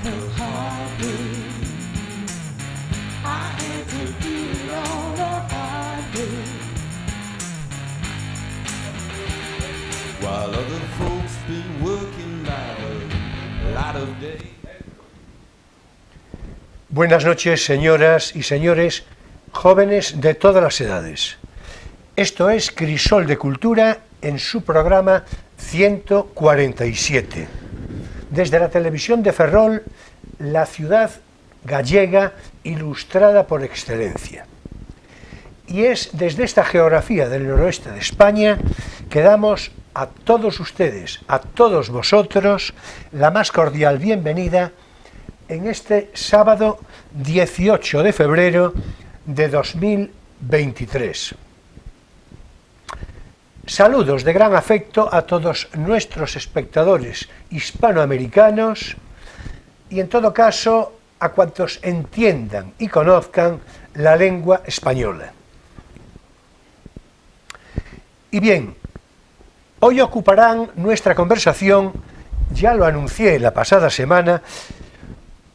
and heartbeat. I had to do it on a heartbeat. While other folks been working by a lot of days. Buenas noches, señoras y señores, jóvenes de todas las edades. Esto es Crisol de Cultura en su programa 147. Desde la televisión de Ferrol, la ciudad gallega ilustrada por excelencia. Y es desde esta geografía del noroeste de España que damos a todos ustedes, a todos vosotros, la más cordial bienvenida en este sábado 18 de febrero de 2023. Saludos de gran afecto a todos nuestros espectadores hispanoamericanos y en todo caso a cuantos entiendan y conozcan la lengua española. Y bien, hoy ocuparán nuestra conversación, ya lo anuncié la pasada semana,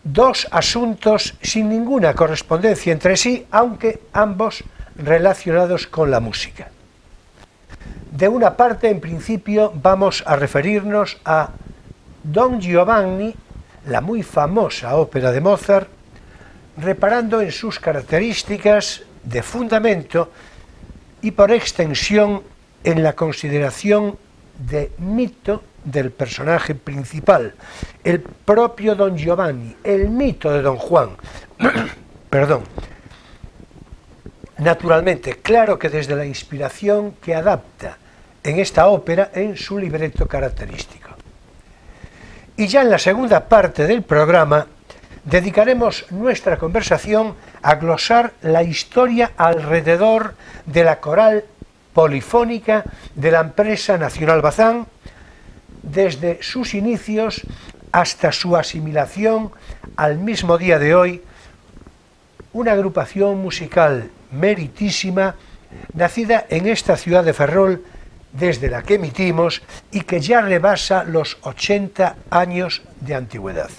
dos asuntos sin ninguna correspondencia entre sí, aunque ambos relacionados con la música. De una parte, en principio, vamos a referirnos a Don Giovanni, la muy famosa ópera de Mozart, reparando en sus características de fundamento y por extensión en la consideración de mito del personaje principal, el propio Don Giovanni, el mito de Don Juan. Perdón. Naturalmente, claro que desde la inspiración que adapta en esta ópera en su libreto característico. Y ya en la segunda parte del programa dedicaremos nuestra conversación a glosar la historia alrededor de la coral polifónica de la empresa Nacional Bazán, desde sus inicios hasta su asimilación al mismo día de hoy, una agrupación musical meritísima, nacida en esta ciudad de Ferrol, desde la que emitimos y que ya rebasa los 80 años de antigüedad.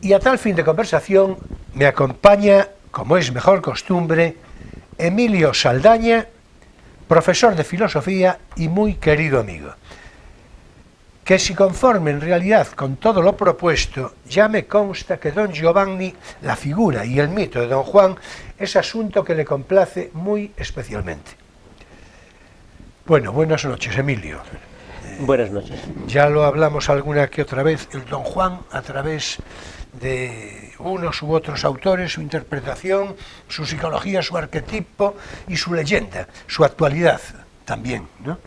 Y a tal fin de conversación me acompaña, como es mejor costumbre, Emilio Saldaña, profesor de filosofía y muy querido amigo, que si conforme en realidad con todo lo propuesto, ya me consta que Don Giovanni, la figura y el mito de Don Juan, es asunto que le complace muy especialmente. Bueno, buenas noches, Emilio. Buenas noches. Ya lo hablamos alguna que otra vez, el Don Juan, a través de unos u otros autores, su interpretación, su psicología, su arquetipo y su leyenda, su actualidad también, ¿no?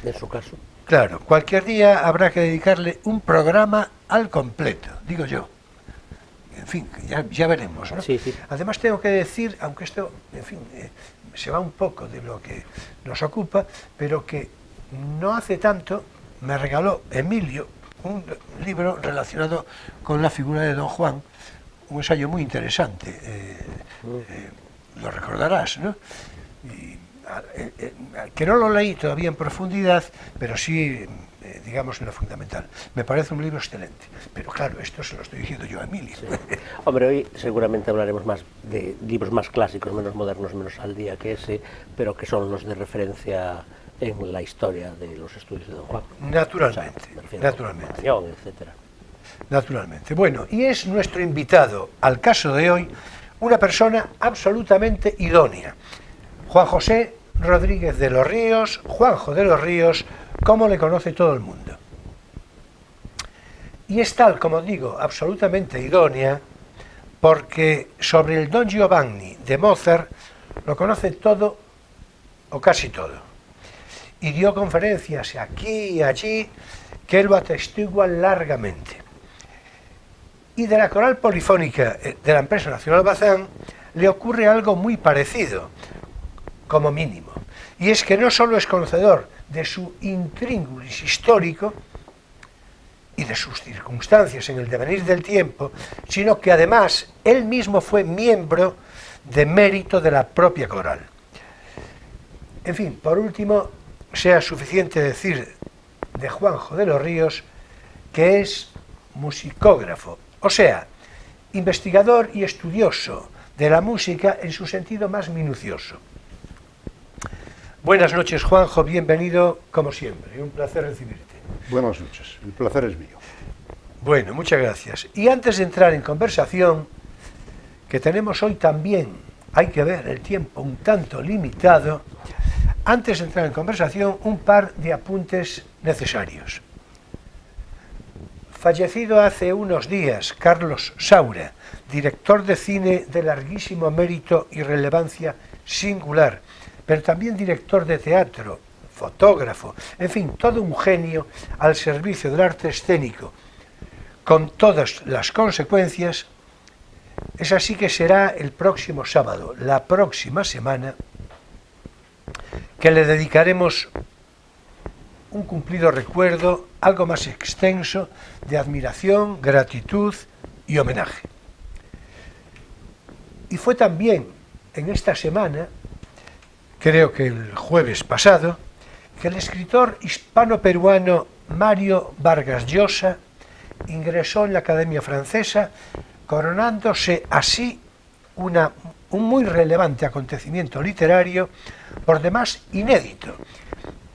En su caso. Claro, cualquier día habrá que dedicarle un programa al completo, digo yo. En fin, ya veremos, ¿no? Sí, sí. Además tengo que decir, aunque esto, en fin, se va un poco de lo que nos ocupa, pero que no hace tanto me regaló Emilio un libro relacionado con la figura de Don Juan, un ensayo muy interesante, lo recordarás, ¿no? Que no lo leí todavía en profundidad, pero sí, digamos, en lo fundamental. Me parece un libro excelente, pero claro, esto se lo estoy diciendo yo a Emilio. Sí. Hombre, hoy seguramente hablaremos más de libros más clásicos, menos modernos, menos al día que ese, pero que son los de referencia en la historia de los estudios de Don Juan. Naturalmente, O sea, naturalmente. Etcétera. Naturalmente. Bueno, y es nuestro invitado al caso de hoy una persona absolutamente idónea. Juan José Rodríguez de los Ríos, Juanjo de los Ríos, como le conoce todo el mundo. Y es tal, como digo, absolutamente idónea, porque sobre el Don Giovanni de Mozart lo conoce todo o casi todo. Y dio conferencias aquí y allí que lo atestiguan largamente. Y de la coral polifónica de la empresa Nacional Bazán le ocurre algo muy parecido, como mínimo. Y es que no solo es conocedor de su intríngulis histórico y de sus circunstancias en el devenir del tiempo, sino que además él mismo fue miembro de mérito de la propia coral. En fin, por último, sea suficiente decir de Juanjo de los Ríos que es musicógrafo, o sea, investigador y estudioso de la música en su sentido más minucioso. Buenas noches, Juanjo, bienvenido como siempre, un placer recibirte. Buenas noches, el placer es mío. Bueno, muchas gracias. Y antes de entrar en conversación, que tenemos hoy también, hay que ver el tiempo un tanto limitado, antes de entrar en conversación, un par de apuntes necesarios. Fallecido hace unos días Carlos Saura, director de cine de larguísimo mérito y relevancia singular, pero también director de teatro, fotógrafo, en fin, todo un genio al servicio del arte escénico, con todas las consecuencias. Es así que será el próximo sábado, la próxima semana, que le dedicaremos un cumplido recuerdo, algo más extenso, de admiración, gratitud y homenaje. Y fue también en esta semana, creo que el jueves pasado, que el escritor hispano-peruano Mario Vargas Llosa ingresó en la Academia Francesa, coronándose así un muy relevante acontecimiento literario, por demás inédito,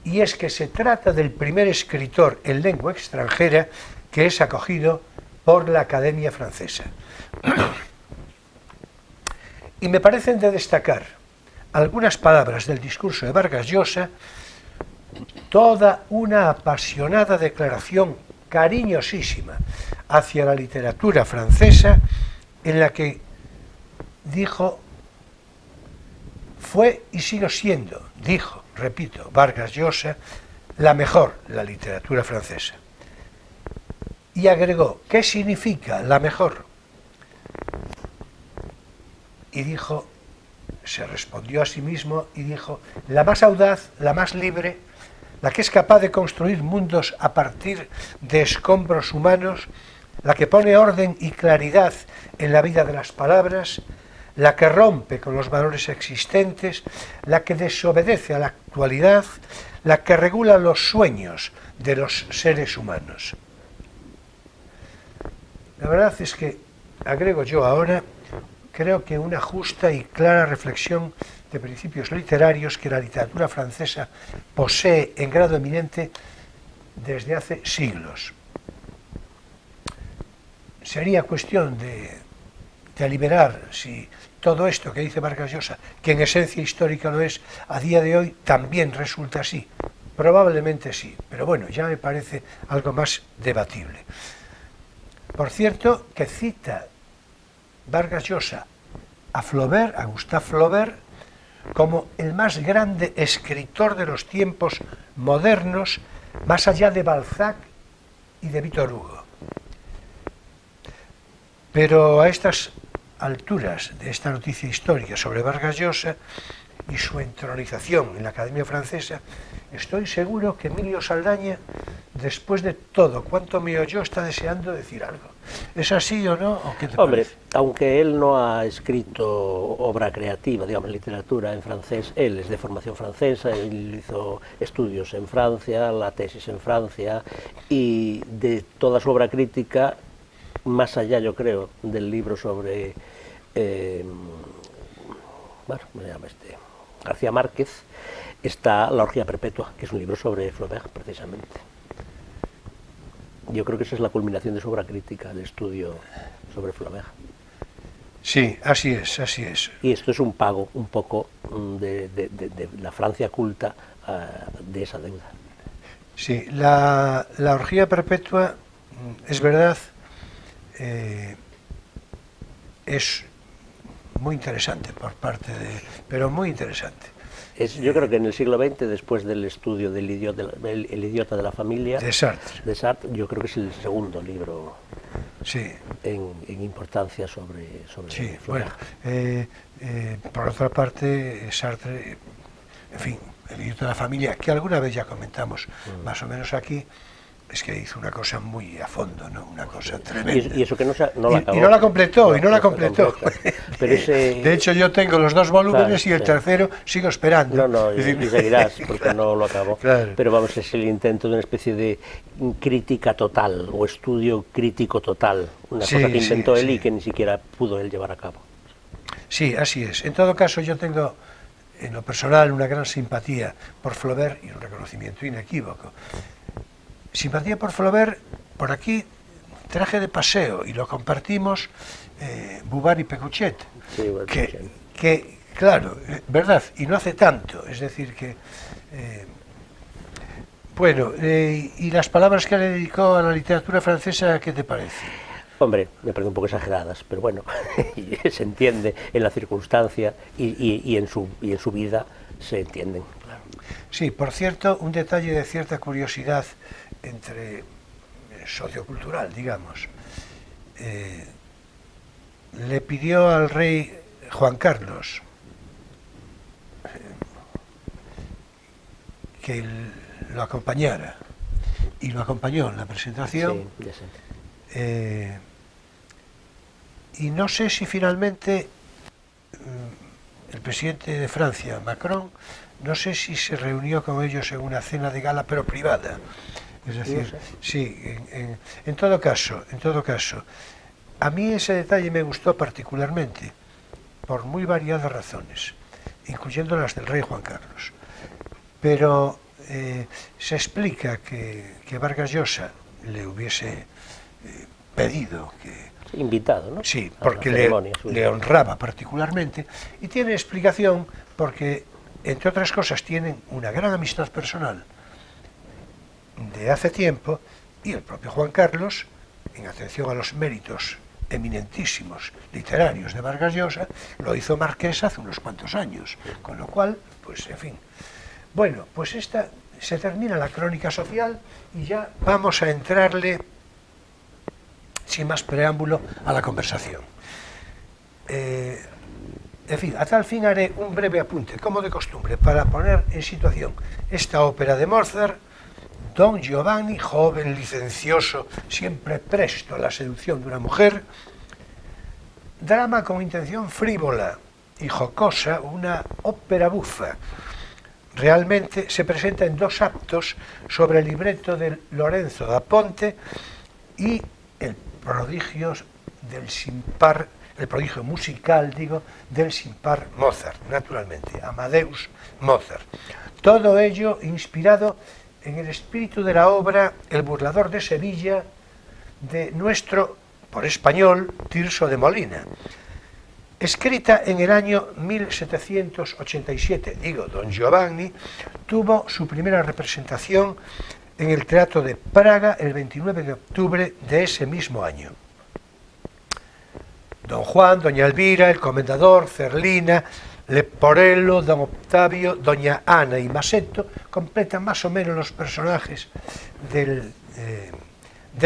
y es que se trata del primer escritor en lengua extranjera que es acogido por la Academia Francesa. Y me parecen de destacar algunas palabras del discurso de Vargas Llosa, toda una apasionada declaración cariñosísima hacia la literatura francesa, en la que dijo: fue y sigo siendo, dijo, repito, Vargas Llosa, la mejor, la literatura francesa. Y agregó: ¿qué significa la mejor? Y dijo, se respondió a sí mismo y dijo: la más audaz, la más libre, la que es capaz de construir mundos a partir de escombros humanos, la que pone orden y claridad en la vida de las palabras, la que rompe con los valores existentes, la que desobedece a la actualidad, la que regula los sueños de los seres humanos. La verdad es que, agrego yo ahora, creo que una justa y clara reflexión de principios literarios que la literatura francesa posee en grado eminente desde hace siglos. Sería cuestión de deliberar si todo esto que dice Vargas Llosa, que en esencia histórica lo es, a día de hoy también resulta así. Probablemente sí, pero bueno, ya me parece algo más debatible. Por cierto, que cita Vargas Llosa a Flaubert, a Gustave Flaubert, como el más grande escritor de los tiempos modernos, más allá de Balzac y de Víctor Hugo. Pero a estas alturas de esta noticia histórica sobre Vargas Llosa y su entronización en la Academia Francesa, estoy seguro que Emilio Saldaña, después de todo cuanto me oyó, está deseando decir algo. ¿Es así o no? ¿O qué te Hombre, parece? aunque él no ha escrito obra creativa, digamos, literatura en francés, él es de formación francesa, él hizo estudios en Francia, la tesis en Francia, y de toda su obra crítica, más allá, yo creo, del libro sobre García Márquez, está La orgía perpetua, que es un libro sobre Flaubert, precisamente. Yo creo que esa es la culminación de su obra crítica, el estudio sobre Flaubert. Sí, así es, así es. Y esto es un pago, un poco, de la Francia culta de esa deuda. Sí, la orgía perpetua, es verdad, es muy interesante por parte de... pero muy interesante. Yo creo que en el siglo XX, después del estudio del el idiota de la familia, De Sartre. yo creo que es el segundo libro Sí. en importancia sobre Sí, Flaubert. bueno, por otra parte, Sartre, en fin, el idiota de la familia, que alguna vez ya comentamos más o menos aquí, es que hizo una cosa muy a fondo, ¿no? Una cosa tremenda. Y eso que no la acabó. Y no la completó, y no la completó. Pero De hecho, yo tengo los 2 volúmenes, claro, y el tercero sigo esperando. No, y seguirás, porque claro, no lo acabó. Claro. Pero vamos, es el intento de una especie de crítica total, o estudio crítico total, una cosa que inventó él y que ni siquiera pudo él llevar a cabo. Sí, así es. En todo caso, yo tengo, en lo personal, una gran simpatía por Flaubert y un reconocimiento inequívoco. Simpatía por Flaubert, por aquí traje de paseo y lo compartimos Bouvard y Pécuchet, Sí, que, claro, verdad, y no hace tanto, es decir que, bueno, y las palabras que le dedicó a la literatura francesa, ¿qué te parece? Hombre, me parece un poco exageradas, pero bueno, se entiende en la circunstancia y en su vida se entienden, claro. Sí, por cierto, un detalle de cierta curiosidad entre sociocultural, digamos. Le pidió al rey Juan Carlos que lo acompañara, y lo acompañó en la presentación. Sí, ya sé. Y no sé si finalmente el presidente de Francia, Macron, no sé si se reunió con ellos en una cena de gala, pero privada. Es decir, no sé. Sí, en todo caso, a mí ese detalle me gustó particularmente, por muy variadas razones, incluyendo las del rey Juan Carlos. Pero se explica que Vargas Llosa le hubiese pedido que... Invitado, ¿no? Sí, porque le honraba particularmente, y tiene explicación porque, entre otras cosas, tienen una gran amistad personal de hace tiempo, y el propio Juan Carlos, en atención a los méritos eminentísimos literarios de Vargas Llosa, lo hizo marqués hace unos cuantos años, con lo cual, pues, en fin. Bueno, pues se termina la crónica social y ya vamos a entrarle, sin más preámbulo, a la conversación. En fin, a tal fin haré un breve apunte, como de costumbre, para poner en situación esta ópera de Mozart. Don Giovanni, joven, licencioso, siempre presto a la seducción de una mujer, drama con intención frívola y jocosa, una ópera bufa. Realmente se presenta en 2 actos sobre el libreto de Lorenzo da Ponte y el prodigio musical, del sin par Mozart, naturalmente, Amadeus Mozart. Todo ello inspirado en el espíritu de la obra El burlador de Sevilla, de nuestro, por español, Tirso de Molina, escrita en el año 1787. Don Giovanni tuvo su primera representación en el Teatro de Praga el 29 de octubre de ese mismo año. Don Juan, doña Elvira, el comendador, Cerlina, Leporello, don Octavio, doña Ana y Masetto completan más o menos los personajes de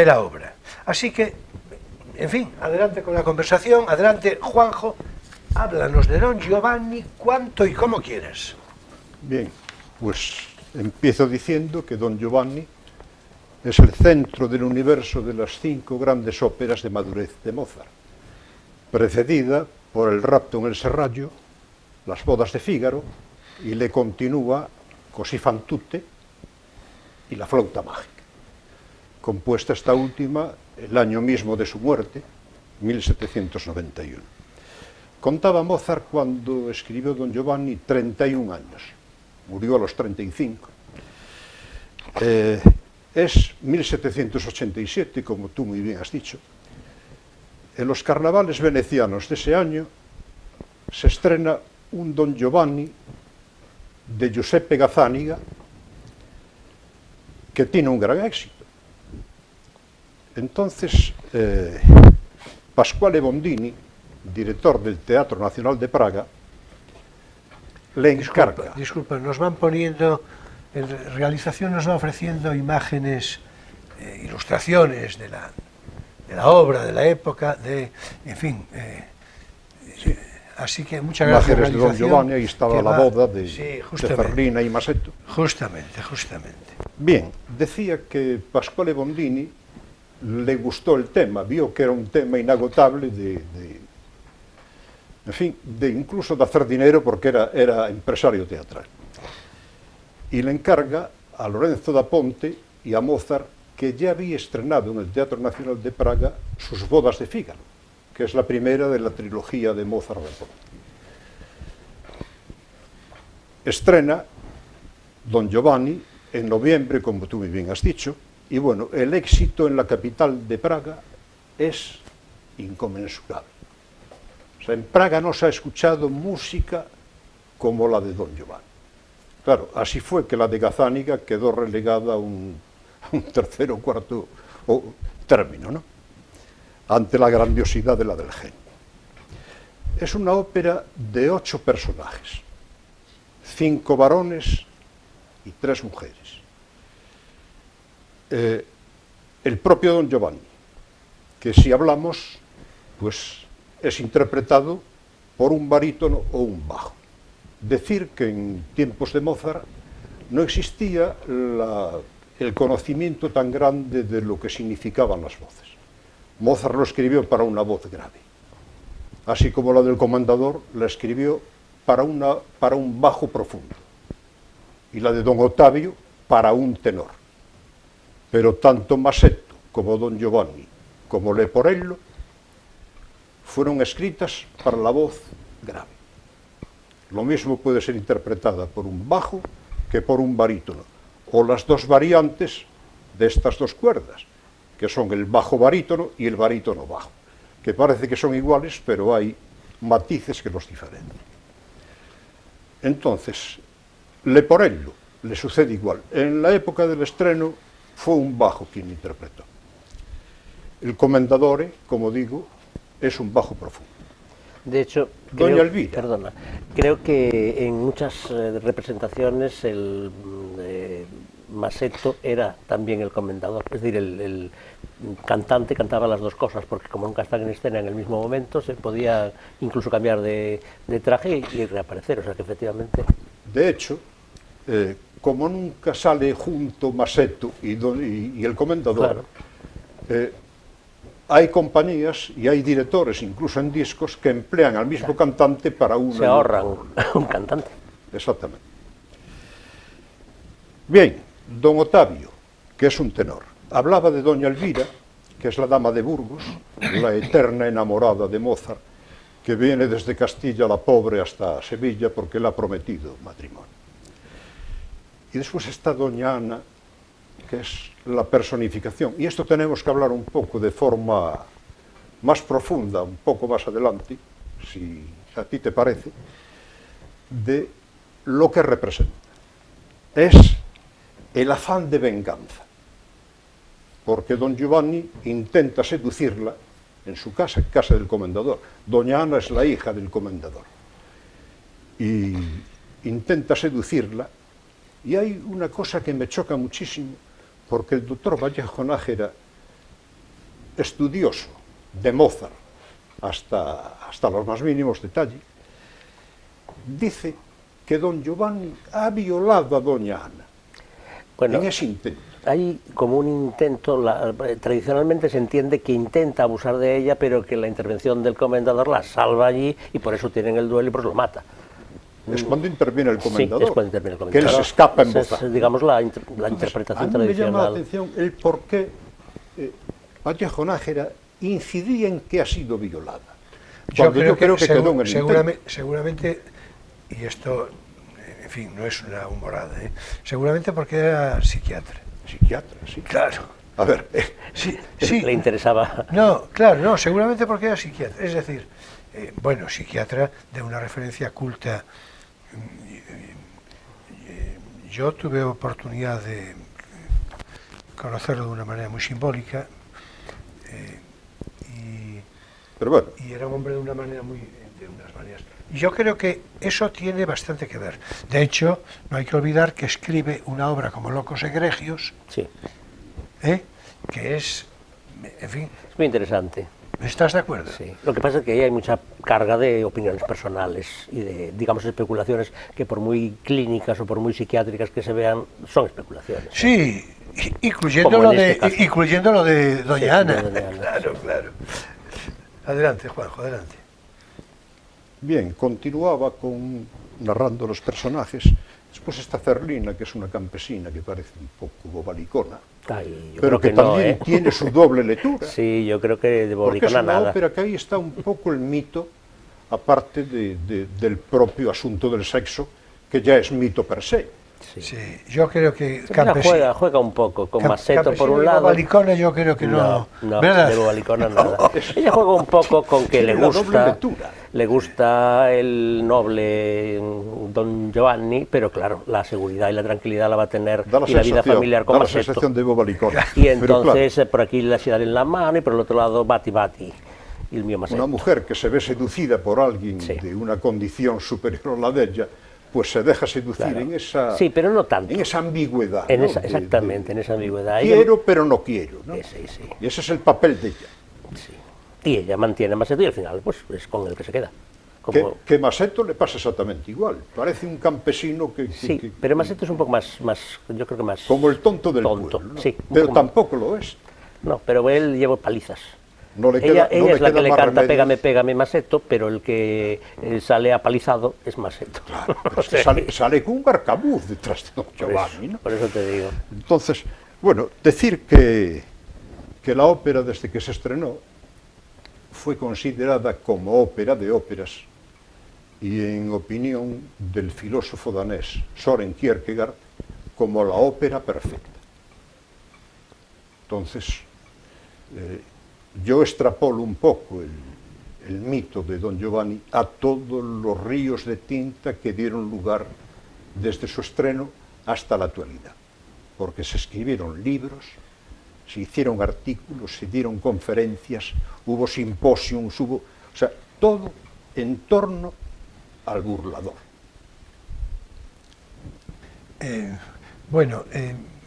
la obra. Así que, en fin, adelante con la conversación. Adelante, Juanjo, háblanos de Don Giovanni cuanto y como quieras. Bien, pues empiezo diciendo que Don Giovanni es el centro del universo de las 5 grandes óperas de madurez de Mozart, precedida por El rapto en el serrallo, Las bodas de Fígaro, y le continúa Così fan tutte y La flauta mágica, compuesta esta última el año mismo de su muerte, 1791. Contaba Mozart cuando escribió Don Giovanni 31 años, murió a los 35. Es 1787, como tú muy bien has dicho. En los carnavales venecianos de ese año se estrena un Don Giovanni de Giuseppe Gazzaniga que tiene un gran éxito. Entonces, Pasquale Bondini, director del Teatro Nacional de Praga, le encarga. Disculpa, nos van poniendo, en realización nos va ofreciendo imágenes, ilustraciones de la obra, de la época, en fin. Sí. Así que muchas gracias. Imágenes de Don Giovanni, ahí estaba la boda de sí, Cerlina y Masetto. Justamente. Bien, decía que Pasquale Bondini le gustó el tema, vio que era un tema inagotable en fin, de incluso de hacer dinero porque era empresario teatral. Y le encarga a Lorenzo da Ponte y a Mozart, que ya había estrenado en el Teatro Nacional de Praga sus Bodas de Fígaro, que es la primera de la trilogía de Mozart da Ponte. Estrena Don Giovanni en noviembre, como tú muy bien has dicho, y bueno, el éxito en la capital de Praga es inconmensurable. O sea, en Praga no se ha escuchado música como la de Don Giovanni. Claro, así fue que la de Gazzaniga quedó relegada a un tercer o cuarto término, ¿no? Ante la grandiosidad de la del genio. Es una ópera de 8 personajes, 5 varones y 3 mujeres. El propio Don Giovanni, que si hablamos, pues es interpretado por un barítono o un bajo. Decir que en tiempos de Mozart no existía el conocimiento tan grande de lo que significaban las voces. Mozart lo escribió para una voz grave, así como la del Comendador la escribió para un bajo profundo, y la de Don Ottavio para un tenor. Pero tanto Masetto como Don Giovanni como Leporello fueron escritas para la voz grave. Lo mismo puede ser interpretada por un bajo que por un barítono, o las dos variantes de estas dos cuerdas, que son el bajo barítono y el barítono bajo, que parece que son iguales, pero hay matices que los diferencian. Entonces, Leporello le sucede igual. En la época del estreno fue un bajo quien interpretó. El Commendatore, como digo, es un bajo profundo. De hecho, Doña Elvira. Perdona, creo que en muchas representaciones el Masetto era también el comendador, es decir, el cantante cantaba las dos cosas, porque como nunca están en escena en el mismo momento, se podía incluso cambiar de traje y reaparecer, o sea que efectivamente... De hecho, como nunca sale junto Masetto y el comendador, claro, hay compañías y hay directores, incluso en discos, que emplean al mismo cantante para una... Se ahorran un cantante. Exactamente. Bien, Don Ottavio, que es un tenor, hablaba de Doña Elvira, que es la dama de Burgos, la eterna enamorada de Mozart, que viene desde Castilla la pobre hasta Sevilla porque le ha prometido matrimonio. Y después está Doña Ana, que es la personificación. Y esto tenemos que hablar un poco de forma más profunda, un poco más adelante, si a ti te parece, de lo que representa. Es el afán de venganza, porque Don Giovanni intenta seducirla en su casa, en casa del comendador. Doña Ana es la hija del comendador. Y intenta seducirla, y hay una cosa que me choca muchísimo, porque el doctor Vallejo Nájera, estudioso de Mozart hasta los más mínimos detalles, dice que Don Giovanni ha violado a Doña Ana, bueno, en ese intento. Hay como un intento, tradicionalmente se entiende que intenta abusar de ella, pero que la intervención del comendador la salva allí y por eso tienen el duelo y pues lo mata. Es cuando interviene el comendador, sí, es cuando interviene el comendador, que él se escapa en voz alta. Es, digamos, la interpretación tradicional. A mí me llama la atención el por qué Vallejo Nájera incidía en que ha sido violada. Yo creo que quedó en el seguramente, y esto, en fin, no es una humorada, seguramente porque era psiquiatra. Psiquiatra, sí. Claro. A ver, sí. Le interesaba... No, claro, no, seguramente porque era psiquiatra. Es decir, bueno, psiquiatra de una referencia culta. Yo tuve oportunidad de conocerlo de una manera muy simbólica pero bueno, y era un hombre de unas maneras. Y yo creo que eso tiene bastante que ver. De hecho, no hay que olvidar que escribe una obra como Locos Egregios, sí, que es, en fin... Es muy interesante. ¿Estás de acuerdo? Sí. Lo que pasa es que ahí hay mucha carga de opiniones personales y de, digamos, especulaciones que por muy clínicas o por muy psiquiátricas que se vean, son especulaciones. Sí, incluyendo Como lo, en este caso. incluyendo lo de Doña Sí, Ana. de Doña Ana, Claro, claro. Adelante, Juanjo, adelante. Bien, continuaba narrando los personajes. Después está Zerlina, que es una campesina que parece un poco bobalicona, Ay, yo pero creo que no, también tiene su doble lectura. Sí, yo creo que de Porque es bobalicona una nada. ópera que ahí está un poco el mito, aparte del propio asunto del sexo, que ya es mito per se. Sí, yo creo que Juega un poco con Masetto por Campesino un y lado. bobalicona yo creo que no. No, ¿Verdad? de bobalicona nada. Ella juega un poco con que Tiene la doble lectura. le gusta el noble Don Giovanni, pero claro, la seguridad y la tranquilidad la va a tener y la vida familiar con da la Masetto. sensación de bobalicona. Y entonces Pero claro, por aquí la ciudad en la mano y por el otro lado Bati Bati y el mío Masetto. una mujer que se ve seducida por alguien Sí. de una condición superior a la de ella, pues se deja seducir Claro. en esa, Sí, pero no tanto. en esa ambigüedad. En ¿no? esa, exactamente, en esa ambigüedad. Quiero, pero no quiero. ¿no? Sí, sí. Y ese es el papel de ella. Sí. Y ella mantiene a Masetto y al final pues es con el que se queda. Que Masetto le pasa exactamente igual. Parece un campesino Sí, pero Masetto es un poco más, yo creo que más... como el tonto del tonto, pueblo. ¿no? sí, un Pero poco más. tampoco lo es. No, pero él lleva palizas. No le Ella queda, no es la queda que le más canta remedio. Pégame Masetto, pero el que sale apalizado es Masetto. Claro, pero es que sale con un arcabuz detrás de Don Giovanni. ¿no? Por eso te digo. Entonces, bueno, decir que la ópera desde que se estrenó fue considerada como ópera de óperas y en opinión del filósofo danés Søren Kierkegaard como la ópera perfecta. Entonces, yo extrapolo un poco el mito de Don Giovanni a todos los ríos de tinta que dieron lugar desde su estreno hasta la actualidad, porque se escribieron libros, se hicieron artículos, se dieron conferencias, hubo simposios, o sea, todo en torno al burlador. Bueno,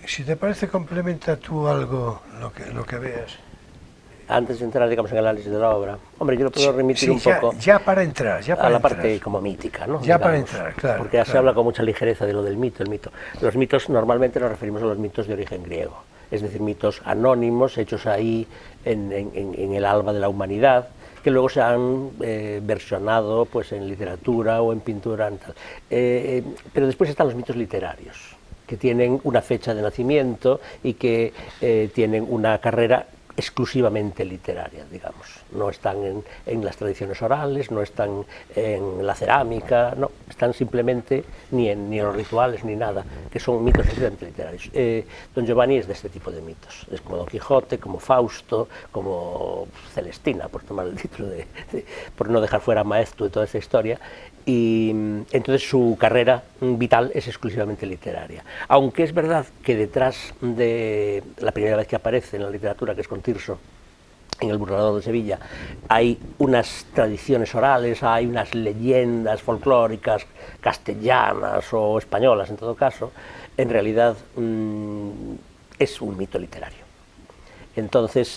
si te parece, complementa tú algo lo que veas. Antes de entrar, digamos, en el análisis de la obra, hombre, yo lo puedo remitir un ya, poco ya para entrar, a la parte como mítica, ¿no? Ya para Digamos, entrar, claro. Porque ya se claro. habla con mucha ligereza de lo del mito, el mito. Los mitos normalmente nos referimos a los mitos de origen griego, es decir, mitos anónimos, hechos ahí en el alba de la humanidad, que luego se han versionado pues, en literatura o en pintura. En tal. Pero después están los mitos literarios, que tienen una fecha de nacimiento y que tienen una carrera exclusivamente literaria, digamos. No están en las tradiciones orales, no están en la cerámica, no, están simplemente ni en los rituales ni nada, que son mitos exclusivamente literarios. Don Giovanni es de este tipo de mitos, es como Don Quijote, como Fausto, como Celestina, por tomar el título por no dejar fuera a Maeztu de toda esta historia, y entonces su carrera vital es exclusivamente literaria. Aunque es verdad que detrás de la primera vez que aparece en la literatura, que es con Tirso, en El burlador de Sevilla, hay unas tradiciones orales, hay unas leyendas folclóricas castellanas o españolas en todo caso, en realidad es un mito literario. Entonces,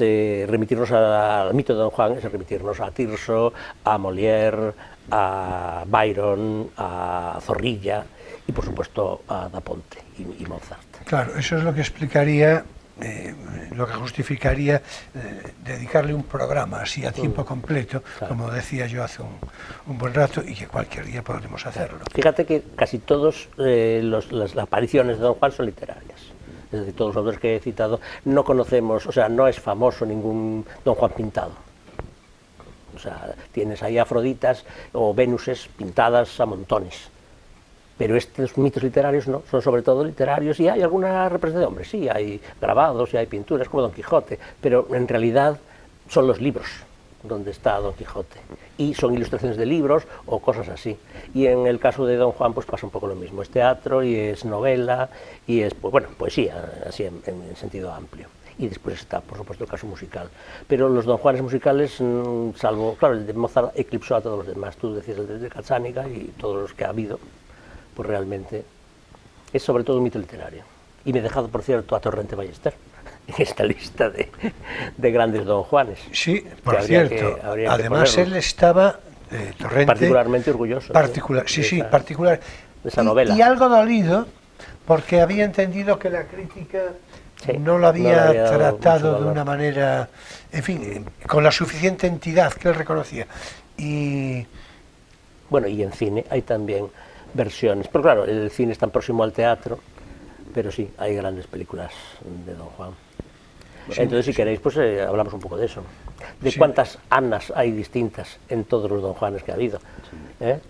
remitirnos al mito de Don Juan es remitirnos a Tirso, a Molière, a Byron, a Zorrilla y, por supuesto, a Da Ponte y Mozart. Claro, eso es lo que explicaría, lo que justificaría dedicarle un programa así a tiempo completo, claro. como decía yo hace un buen rato, y que cualquier día podremos hacerlo. Fíjate que casi todas las apariciones de Don Juan son literarias. Es decir, todos los autores que he citado no conocemos, o sea, no es famoso ningún Don Juan pintado. O sea, tienes ahí Afroditas o Vénuses pintadas a montones. Pero estos mitos literarios no, son sobre todo literarios y hay alguna representación, hombre, sí, hay grabados y hay pinturas como Don Quijote, pero en realidad son los libros donde está Don Quijote y son ilustraciones de libros o cosas así. Y en el caso de Don Juan pues pasa un poco lo mismo, es teatro y es novela y es, pues, bueno, poesía, así en sentido amplio. Y después está, por supuesto, el caso musical. Pero los Don Juanes musicales, salvo, claro, el de Mozart eclipsó a todos los demás, tú decías el de Katzánika y todos los que ha habido, pues realmente es sobre todo un mito literario. Y me he dejado, por cierto, a Torrente Ballester, en esta lista de grandes Don Juanes. Sí, por habría cierto. habría que Además, ponerlo. él estaba, Torrente, Particularmente orgulloso. sí, de esa- particular. de esa novela. Y algo dolido, porque había entendido que la crítica Sí, no lo no le había había dado mucho tratado de valor. una manera, en fin, con la suficiente entidad que él reconocía. Y Bueno, y en cine hay también versiones. Pero claro, el cine es tan próximo al teatro, pero sí, hay grandes películas de Don Juan. Entonces, si queréis, pues hablamos un poco de eso. De Sí. cuántas Anas hay distintas en todos los Don Juanes que ha habido.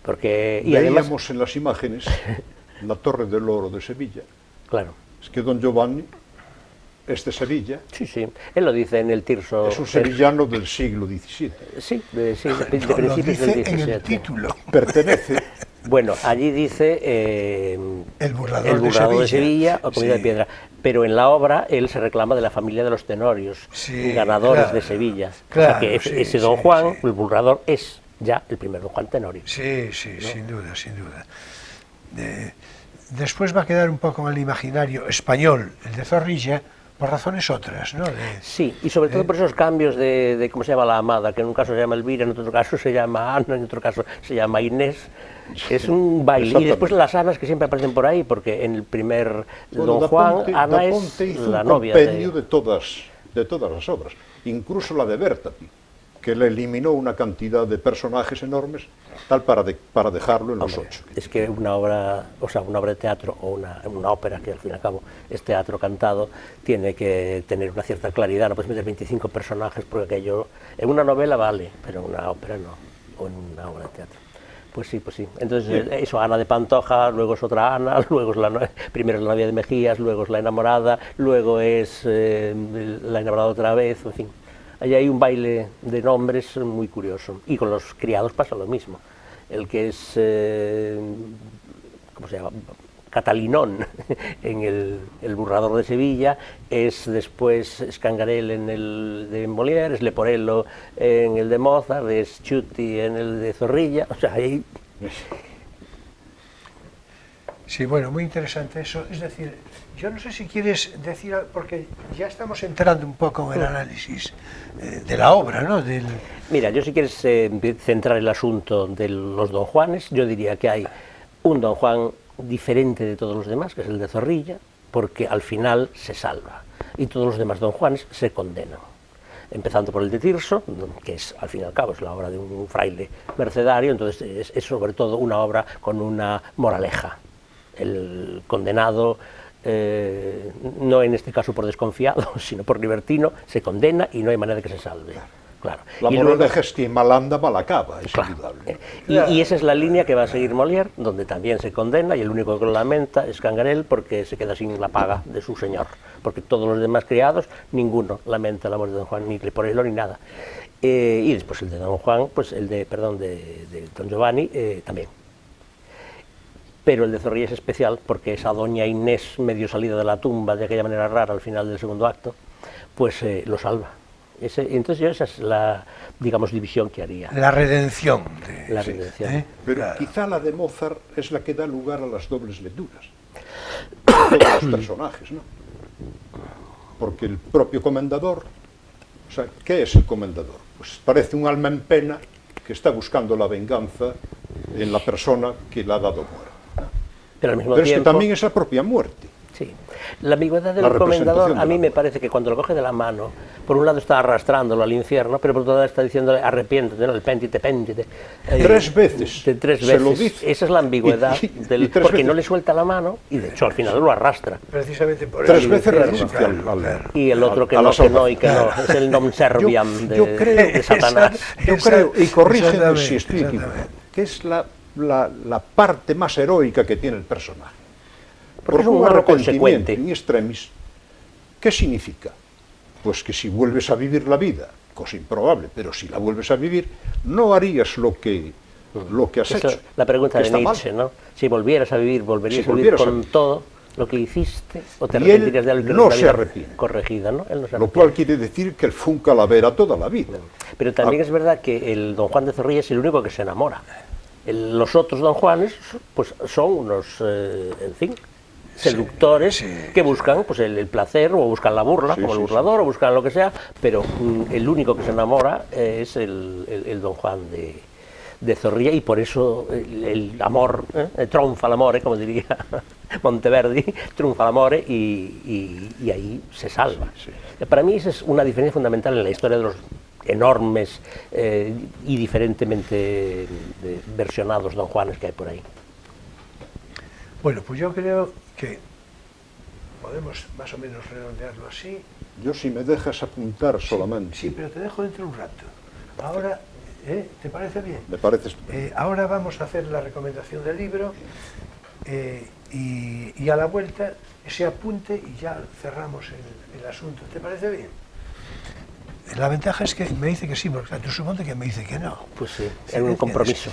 Porque, y además, Veíamos en las imágenes la Torre del Oro de Sevilla. claro, Es que don Giovanni es de Sevilla, sí, sí. Él lo dice en el Tirso. es un sevillano del siglo XVII. Sí, de no, lo principios dice del en el 17. título. Pertenece Bueno, allí dice El burlador el de burlador de Sevilla. Sevilla o Comida Sí. de Piedra, pero en la obra él se reclama de la familia de los tenorios, Sí, ganadores claro, de Sevilla. claro, o sea que sí, ese Don sí, Juan, sí. el burlador, es ya el primer Don Juan Tenorio. Sí, sí, sin duda, sin duda. Después va a quedar un poco en el imaginario español, el de Zorrilla, por razones otras, ¿no? Sí, y sobre todo por esos cambios de cómo se llama la amada, que en un caso se llama Elvira, en otro caso se llama Ana, en otro caso se llama Inés. Es un baile. Y Exactamente. después las Anas que siempre aparecen por ahí, porque en el primer Bueno, Don Juan, Daponte- Ana Daponte es hizo la un novia compendio de todas las obras, incluso la de Bertati, que le eliminó una cantidad de personajes enormes, tal para dejarlo en los Hombre, 8. es que una obra, o sea, una obra de teatro o una ópera, que al fin y al cabo es teatro cantado, tiene que tener una cierta claridad, no puedes meter 25 personajes, porque aquello, en una novela vale, pero en una ópera no, o en una obra de teatro. Pues sí, pues sí. Entonces, eso, Ana de Pantoja, luego es otra Ana, luego es primero es la novia de Mejías, luego es la enamorada, luego es la enamorada otra vez, en fin. Ahí hay un baile de nombres muy curioso. Y con los criados pasa lo mismo. El que es, ¿cómo se llama? Catalinón en el burlador de Sevilla, es después Scangarel en el de Molière, es Leporello en el de Mozart, es Chuti en el de Zorrilla, o sea, ahí... Sí, bueno, muy interesante eso. Es decir, yo no sé si quieres decir, porque ya estamos entrando un poco en el análisis de la obra, ¿no? Mira, yo si quieres centrar el asunto de los Don Juanes, yo diría que hay un Don Juan diferente de todos los demás, que es el de Zorrilla, porque al final se salva, y todos los demás Don Juanes se condenan. Empezando por el de Tirso, que es, al fin y al cabo, es la obra de un fraile mercedario, entonces es sobre todo una obra con una moraleja. El condenado, no en este caso por desconfiado, sino por libertino, se condena y no hay manera de que se salve. Claro. La Y luego- moraleja es que mal anda, mal acaba, es Claro. indudable. Y esa es la línea que va a seguir Molière, donde también se condena, y el único que lo lamenta es Cangarel, porque se queda sin la paga de su señor, porque todos los demás criados, ninguno lamenta la muerte de Don Juan, ni Leporello ni nada. Y después el de Don Juan, pues el de, perdón, de Don Giovanni, también. Pero el de Zorrilla es especial porque esa doña Inés, medio salida de la tumba de aquella manera rara al final del segundo acto, pues lo salva. Entonces yo esa es la, digamos, división que haría. La redención. La redención. ¿eh? Pero Claro. quizá la de Mozart es la que da lugar a las dobles lecturas. Todos los personajes, ¿no? Porque el propio comendador, o sea, ¿qué es el comendador? Pues parece un alma en pena que está buscando la venganza en la persona que le ha dado muerte. Pero al mismo Pero es que tiempo, también es la propia muerte. sí, la ambigüedad del La comendador representación a de mí la me muerte. parece que cuando lo coge de la mano, por un lado está arrastrándolo al infierno, pero por otro lado está diciéndole arrepiéntete, ¿no? El péntite. 3 veces. De 3 se veces. lo dice. Esa es la ambigüedad, Y del, 3 porque veces. no le suelta la mano y de hecho al final lo arrastra. Precisamente por 3 eso. veces infierno, renuncia al Y el otro que a la no, que no, y salvación. que no, es el non serviam Yo creo- de Satanás. Yo creo, y corrígeme Exactamente, si estoy equivocado, exactamente. que es la parte más heroica que tiene el personaje. Porque es un humano consecuente. in extremis, ¿qué significa? Pues que si vuelves a vivir la vida, cosa improbable, pero si la vuelves a vivir, no harías lo que has Esa hecho. es la pregunta que de está mal. Nietzsche, ¿no? Si volvieras a vivir, ¿volverías Si a vivir volvieras a con vivir. todo lo que hiciste o te Y él arrepentirías de algo que no es se una vida arrepiente. corregida, ¿no? Él no se Lo arrepiente. cual quiere decir que él fue un calavera toda la vida. Pero también es verdad que el Don Juan de Zorrilla es el único que se enamora. Los otros Don Juanes pues son unos, en fin, seductores que buscan pues, el placer, o buscan la burla, como el burlador, o buscan lo que sea, pero el único que se enamora es el Don Juan de Zorrilla, y por eso el amor, trionfa l'amore, como diría Monteverdi, triunfa l'amore, y ahí se salva. Para mí esa es una diferencia fundamental en la historia de los enormes y diferentemente versionados Don Juanes que hay por ahí. Bueno, pues yo creo que podemos más o menos redondearlo así. Yo, si me dejas apuntar solamente. Sí, pero te dejo dentro un rato. Ahora, ¿te parece bien? Me parece estupendo. Ahora vamos a hacer la recomendación del libro y a la vuelta ese apunte y ya cerramos el asunto. ¿Te parece bien? La ventaja es que me dice que sí, porque tú suponte que me dice que no. Pues sí, es un compromiso.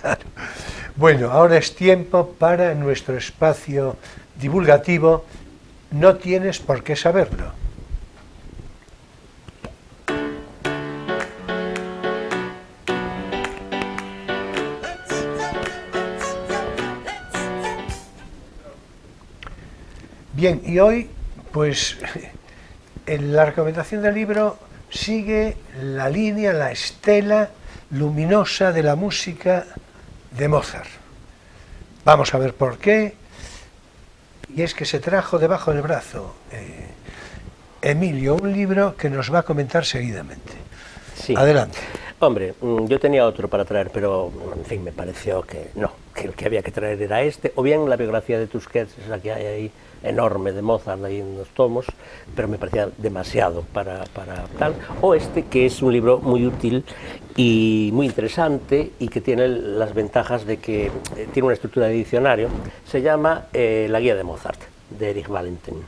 Claro. Bueno, ahora es tiempo para nuestro espacio divulgativo. No tienes por qué saberlo. Bien, y hoy, pues, en la recomendación del libro sigue la línea, la estela luminosa de la música de Mozart. Vamos a ver por qué. Y es que se trajo debajo del brazo Emilio un libro que nos va a comentar seguidamente. Sí. Adelante. Hombre, yo tenía otro para traer, pero en fin, me pareció que no, que el que había que traer era este, o bien la biografía de Tusquets, esa que hay ahí, enorme, de Mozart, ahí en los tomos, pero me parecía demasiado para tal, o este, que es un libro muy útil y muy interesante, y que tiene las ventajas de que tiene una estructura de diccionario. Se llama La guía de Mozart, de Erich Valentin.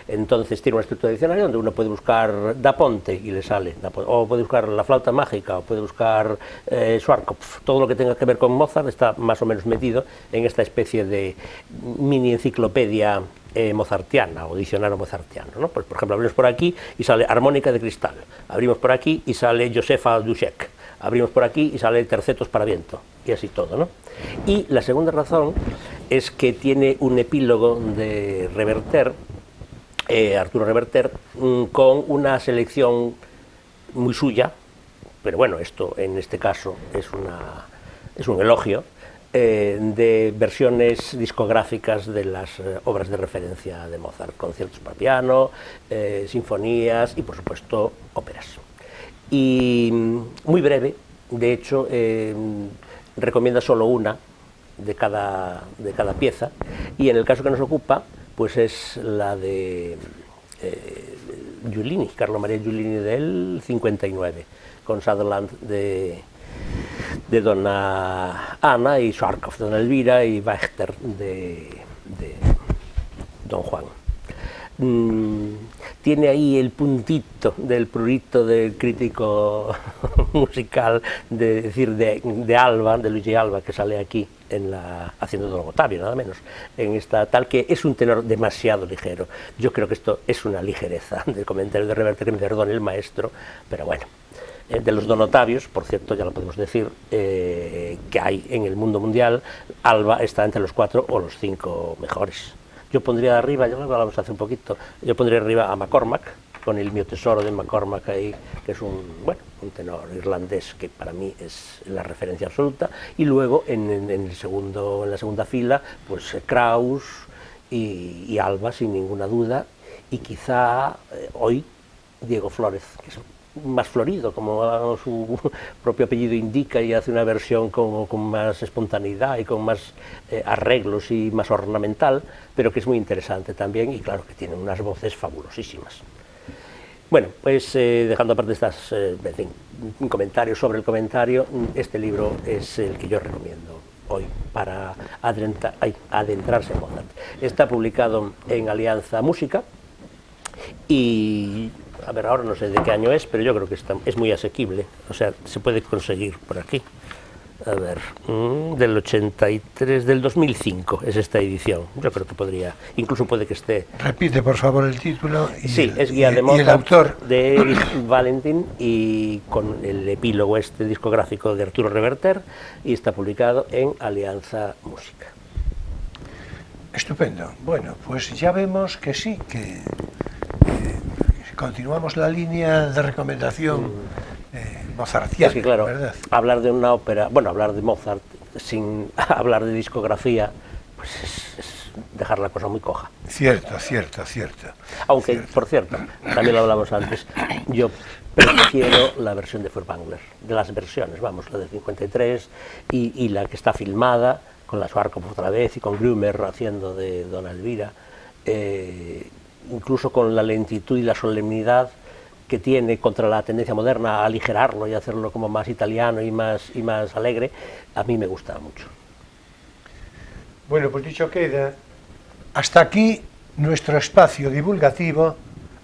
Entonces tiene una estructura de diccionario donde uno puede buscar Da Ponte y le sale, o puede buscar la flauta mágica, o puede buscar Schwarzkopf. Todo lo que tenga que ver con Mozart está más o menos metido en esta especie de mini enciclopedia mozartiana, o diccionario mozartiano, ¿no? Pues, por ejemplo, abrimos por aquí y sale Armónica de Cristal, abrimos por aquí y sale Josefa Duschek, abrimos por aquí y sale Tercetos para viento, y así todo, ¿no? Y la segunda razón es que tiene un epílogo de Reverter, Arturo Reverter, con una selección muy suya, pero bueno, esto en este caso es un elogio, de versiones discográficas de las obras de referencia de Mozart, conciertos para piano, sinfonías y por supuesto óperas. Y muy breve, de hecho recomienda solo una de cada pieza, y en el caso que nos ocupa pues es la de Giulini, Carlo Maria Giulini del 59, con Sutherland de Donna Ana y Schwarzkopf de Donna Elvira y Wächter de Don Juan. Tiene ahí el puntito del prurito del crítico musical, de Alba, de Luigi Alba, que sale aquí haciendo Don Ottavio, nada menos, en esta tal, que es un tenor demasiado ligero. Yo creo que esto es una ligereza del comentario de Reverter, que me perdone el maestro, pero bueno. De los Don Ottavios, por cierto, ya lo podemos decir, que hay en el mundo mundial, Alba está entre los 4 o los 5 mejores. Yo pondría arriba, ya lo hablamos hace un poquito, yo pondría arriba a McCormack, con el Mio Tesoro de McCormack ahí, que es un tenor irlandés que para mí es la referencia absoluta, y luego en la segunda fila, pues Krauss y Alba, sin ninguna duda, y quizá hoy Diego Flórez, que es más florido, como su propio apellido indica, y hace una versión con más espontaneidad y con más arreglos y más ornamental, pero que es muy interesante también, y claro que tiene unas voces fabulosísimas. Bueno, pues dejando aparte estas comentarios sobre el comentario, este libro es el que yo recomiendo hoy para adentrarse en Mozart. Está publicado en Alianza Música y, a ver, ahora no sé de qué año es, pero yo creo que es muy asequible, o sea, se puede conseguir por aquí. A ver, del 83, del 2005 es esta edición. Yo creo que podría, incluso puede que esté. Repite, por favor, el título. Sí, es Guía de Mozart, el autor de Erich Valentin, y con el epílogo discográfico de Arturo Reverter, y está publicado en Alianza Música. Estupendo. Bueno, pues ya vemos que sí, que continuamos la línea de recomendación mozartiana, Es que claro, ¿verdad? hablar de una ópera, bueno, hablar de Mozart sin hablar de discografía, pues es dejar la cosa muy coja. Cierto, cierto, cierto. Aunque, Cierto. por cierto, también lo hablamos antes, yo prefiero la versión de Furtwängler, de las versiones, vamos, la de 53 y la que está filmada, con la Schwarzkopf otra vez y con Grümer haciendo de Donna Elvira, incluso con la lentitud y la solemnidad que tiene contra la tendencia moderna a aligerarlo y hacerlo como más italiano y más alegre, a mí me gusta mucho. Bueno, pues dicho queda, hasta aquí nuestro espacio divulgativo,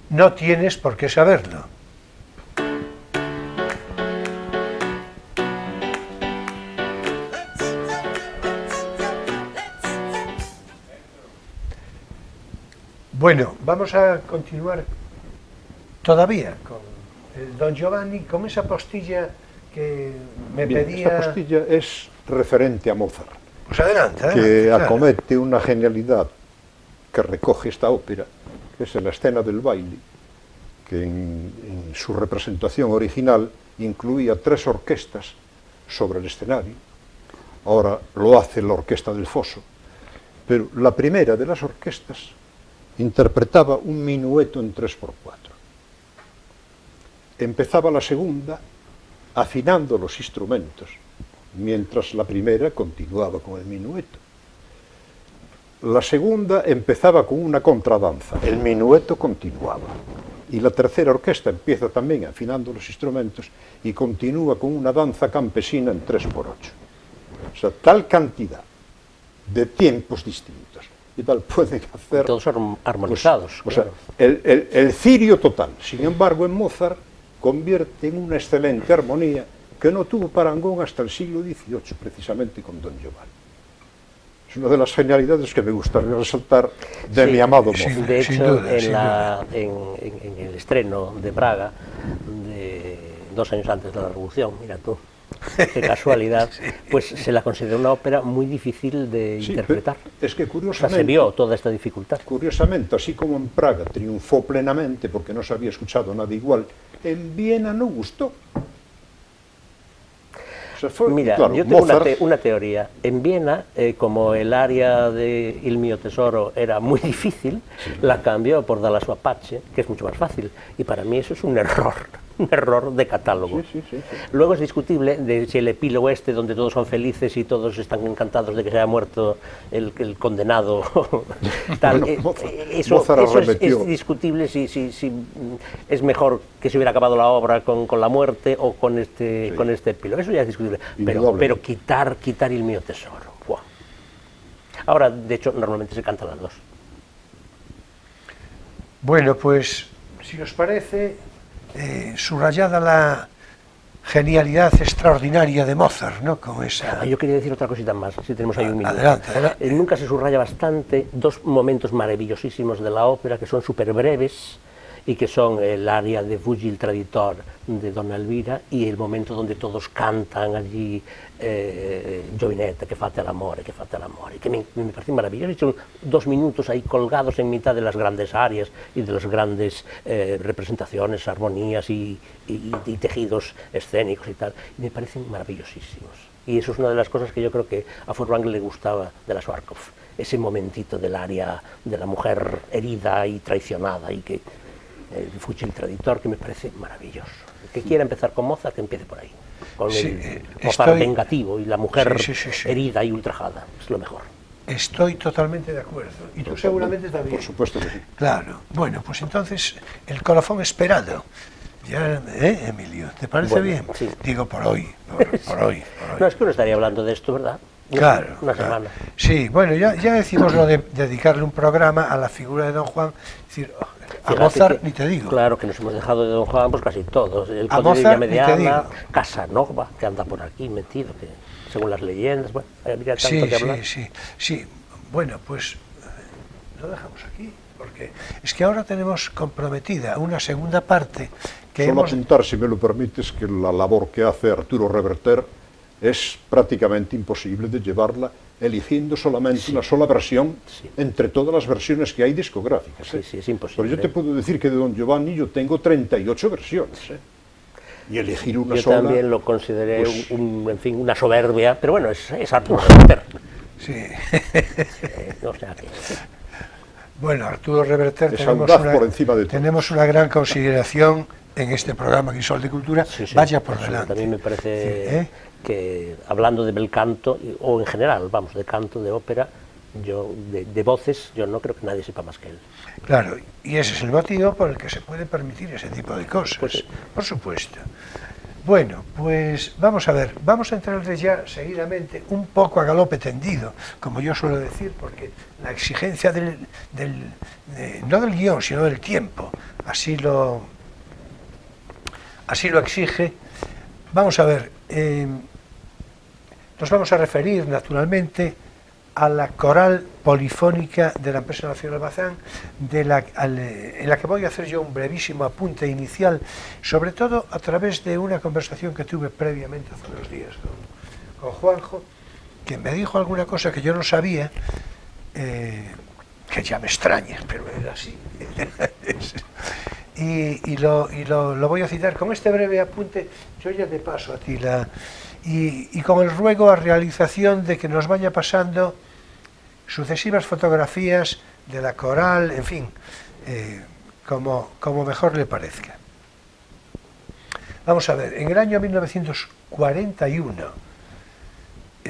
no tienes por qué saberlo. Bueno, vamos a continuar todavía con el Don Giovanni, con esa postilla que me Bien, pedía... esta postilla es referente a Mozart, Pues adelante, que claro. acomete una genialidad que recoge esta ópera, que es en la escena del baile, que en su representación original incluía 3 orquestas sobre el escenario. Ahora lo hace la Orquesta del Foso, pero la primera de las orquestas interpretaba un minueto en 3x4. Empezaba la segunda afinando los instrumentos, mientras la primera continuaba con el minueto. La segunda empezaba con una contradanza, el minueto continuaba. Y la tercera orquesta empieza también afinando los instrumentos y continúa con una danza campesina en 3x8. O sea, tal cantidad de tiempos distintos y tal pueden hacer... Todos son armonizados. Pues, claro. o sea, el cirio total. Sin embargo, en Mozart convierte en una excelente armonía que no tuvo parangón hasta el siglo XVIII, precisamente con Don Giovanni. Es una de las genialidades que me gustaría resaltar de mi amado sí. Mozart. De Sin hecho, duda, en el estreno de Praga, 2 años antes de la Revolución, mira tú, qué casualidad, pues se la considera una ópera muy difícil de Sí, interpretar. es que O sea, curiosamente, se vio toda esta dificultad. curiosamente, así como en Praga triunfó plenamente porque no se había escuchado nada igual, en Viena no gustó. O sea, fue, Mira, claro, yo tengo Mozart, una teoría. En Viena, como el área de Il mio tesoro era muy difícil, la cambió por Dalla sua pace, que es mucho más fácil. Y para mí eso es un error de catálogo. Sí. Luego es discutible de si el epílogo este, donde todos son felices y todos están encantados de que se haya muerto el condenado, tal, Bueno, eso Mozart arremetió. es discutible si es mejor que se hubiera acabado la obra con la muerte o con este epílogo. Eso ya es discutible. Pero quitar Il mio tesoro. ¡Buah! Ahora, de hecho, normalmente se cantan las dos. Bueno, pues, si os parece, subrayada la genialidad extraordinaria de Mozart, ¿no? Con esa... Yo quería decir otra cosita más, si tenemos ahí un minuto. Adelante. Nunca se subraya bastante 2 momentos maravillosísimos de la ópera que son súper breves y que son el aria de Fuggi il traditor de Donna Elvira y el momento donde todos cantan allí Giovinetta, que fate l'amore, que me parece maravilloso. Son 2 minutos ahí colgados en mitad de las grandes arias y de las grandes representaciones, armonías y tejidos escénicos y tal, y me parecen maravillosísimos. Y eso es una de las cosas que yo creo que a Furtwängler le gustaba de la Schwarzkopf, ese momentito del aria de la mujer herida y traicionada, y que Fuggi il traditor, que me parece maravilloso. El que quiera empezar con Mozart, que empiece por ahí, con el Mozart vengativo y la mujer herida y ultrajada, es lo mejor. Estoy totalmente de acuerdo, y tú seguramente también. Por supuesto que sí. Claro, bueno, pues entonces, el colofón esperado. Ya, Emilio? ¿Te parece bien? Sí. Digo, por hoy. No, es que uno estaría hablando de esto, ¿verdad? Claro. Una semana. Sí, bueno, ya decimos lo de dedicarle un programa a la figura de Don Juan, es decir, a Mozart ni te digo. Claro, que nos hemos dejado de Don Juan, pues casi todos. El A Conde de Mozart Mediana, Casanova, que anda por aquí metido, que según las leyendas, bueno, habría tanto que hablar. Sí. Bueno, pues lo dejamos aquí, porque es que ahora tenemos comprometida una segunda parte que Solo hemos... apuntar, si me lo permites, que la labor que hace Arturo Reverter es prácticamente imposible de llevarla eligiendo solamente una sola versión entre todas las versiones que hay discográficas. Sí, sí, es imposible. Pero yo te puedo decir que de Don Giovanni yo tengo 38 versiones. Y elegir una yo sola... Yo también lo consideré, pues, en fin, una soberbia, pero bueno, es Arturo Reverter. Sí. O sea que... Bueno, Arturo Reverter, por encima de todo. tenemos una gran consideración en este programa Crisol de Cultura, Sí, sí, vaya por delante. A mí me parece que, hablando de bel canto, o en general, vamos, de canto, de ópera, yo de voces, yo no creo que nadie sepa más que él. Claro, y ese es el motivo por el que se puede permitir ese tipo de cosas, Pues, por supuesto. Bueno, pues vamos a ver, vamos a entrar ya seguidamente un poco a galope tendido, como yo suelo decir, porque la exigencia no del guión, sino del tiempo, así lo exige. Vamos a ver, nos vamos a referir naturalmente a la coral polifónica de la Empresa Nacional Bazán, en la que voy a hacer yo un brevísimo apunte inicial, sobre todo a través de una conversación que tuve previamente hace unos días con Juanjo, que me dijo alguna cosa que yo no sabía, que ya me extraña, pero era así. y lo voy a citar con este breve apunte. Yo ya te paso a ti y con el ruego a realización de que nos vaya pasando sucesivas fotografías de la coral, en fin, como mejor le parezca. Vamos a ver, en el año 1941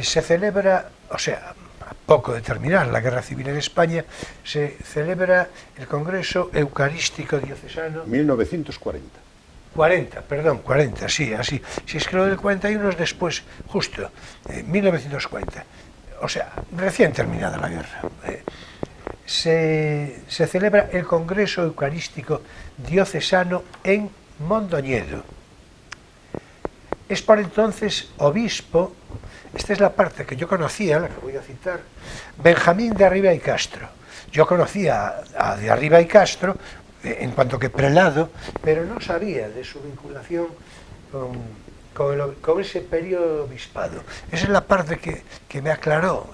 se celebra, o sea, a poco de terminar la Guerra Civil en España, se celebra el Congreso Eucarístico Diocesano. 1940. 40, sí, así. Si es que lo del 41 es después, justo, 1940. O sea, recién terminada la guerra. Se celebra el Congreso Eucarístico Diocesano en Mondoñedo. Es por entonces obispo, esta es la parte que yo conocía, la que voy a citar, Benjamín de Arriba y Castro. Yo conocía a de Arriba y Castro en cuanto que prelado, pero no sabía de su vinculación con ese periodo obispado. Esa es la parte que me aclaró.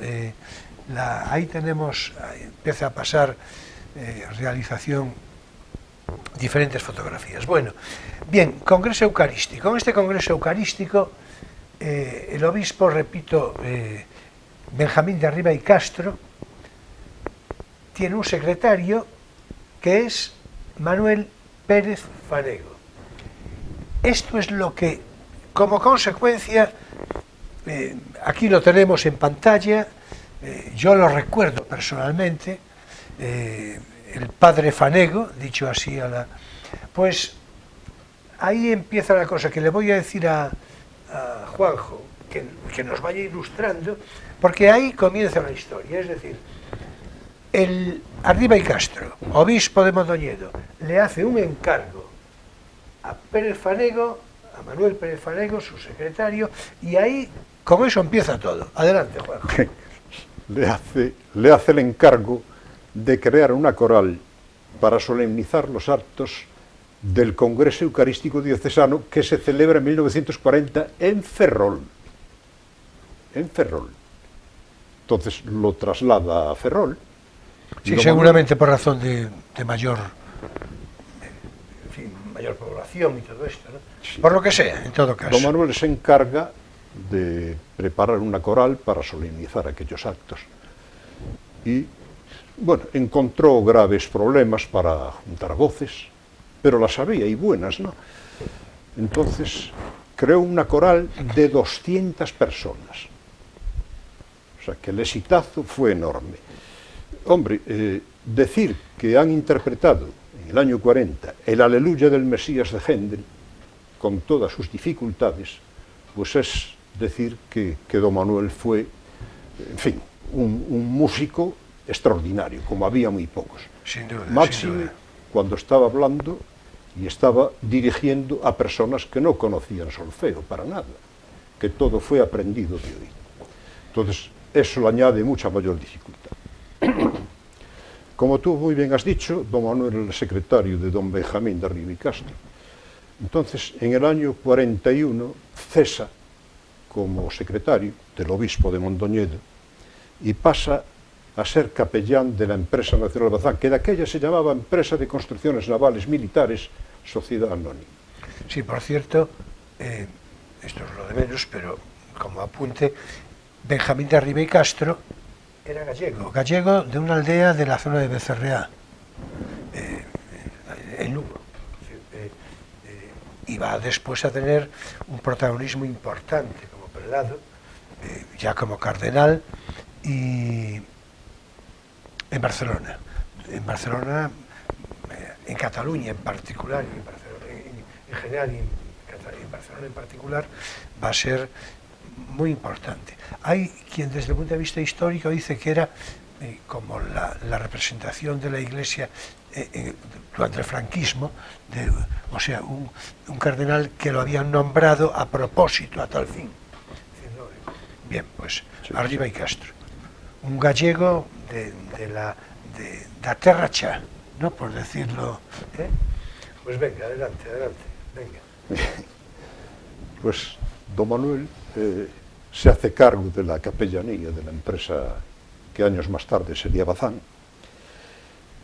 Ahí tenemos, empieza a pasar realización, diferentes fotografías. Bueno, bien, Congreso Eucarístico. En este Congreso Eucarístico, el obispo, repito, Benjamín de Arriba y Castro, tiene un secretario que es Manuel Pérez Fanego. Esto es lo que, como consecuencia, aquí lo tenemos en pantalla, yo lo recuerdo personalmente, el padre Fanego, dicho así pues ahí empieza la cosa que le voy a decir a Juanjo, que nos vaya ilustrando, porque ahí comienza la historia, es decir, el Arriba y Castro, obispo de Mondoñedo, le hace un encargo a Pérez Fanego, a Manuel Pérez Fanego, su secretario, y ahí con eso empieza todo. Adelante, Juanjo. Le hace el encargo de crear una coral para solemnizar los actos del Congreso Eucarístico Diocesano que se celebra en 1940 en Ferrol. En Ferrol. Entonces lo traslada a Ferrol. Sí, seguramente por razón de mayor, en fin, mayor población y todo esto, ¿no? Sí. Por lo que sea, en todo caso. Don Manuel se encarga de preparar una coral para solemnizar aquellos actos. Y, bueno, encontró graves problemas para juntar voces, pero las había y buenas, ¿no? Entonces creó una coral de 200 personas. O sea, que el exitazo fue enorme. Hombre, decir que han interpretado en el año 40 el Aleluya del Mesías de Händel, con todas sus dificultades, pues es decir que don Manuel fue, en fin, un músico extraordinario, como había muy pocos. Sin duda, máxime cuando estaba hablando y estaba dirigiendo a personas que no conocían solfeo para nada, que todo fue aprendido de oído. Entonces, eso le añade mucha mayor dificultad. Como tú muy bien has dicho, don Manuel era el secretario de don Benjamín de Arriba y Castro. Entonces, en el año 41 cesa como secretario del obispo de Mondoñedo y pasa a ser capellán de la empresa nacional Bazán, que de aquella se llamaba Empresa de Construcciones Navales Militares Sociedad Anónima. Sí, por cierto, esto es lo de menos, pero como apunte, Benjamín de Arriba y Castro era gallego de una aldea de la zona de Becerreá, en Lugo. Y va después a tener un protagonismo importante como prelado, ya como cardenal, y en Barcelona, en Cataluña en particular, y en Barcelona en general, y en Barcelona en particular, va a ser muy importante. Hay quien desde el punto de vista histórico dice que era como la representación de la Iglesia durante el franquismo, o sea, un cardenal que lo habían nombrado a propósito, a tal fin. Bien, pues sí, Arriba y Castro, un gallego de la terra cha, ¿no? Por decirlo. Pues venga, adelante, venga. Pues don Manuel se hace cargo de la capellanía de la empresa que años más tarde sería Bazán.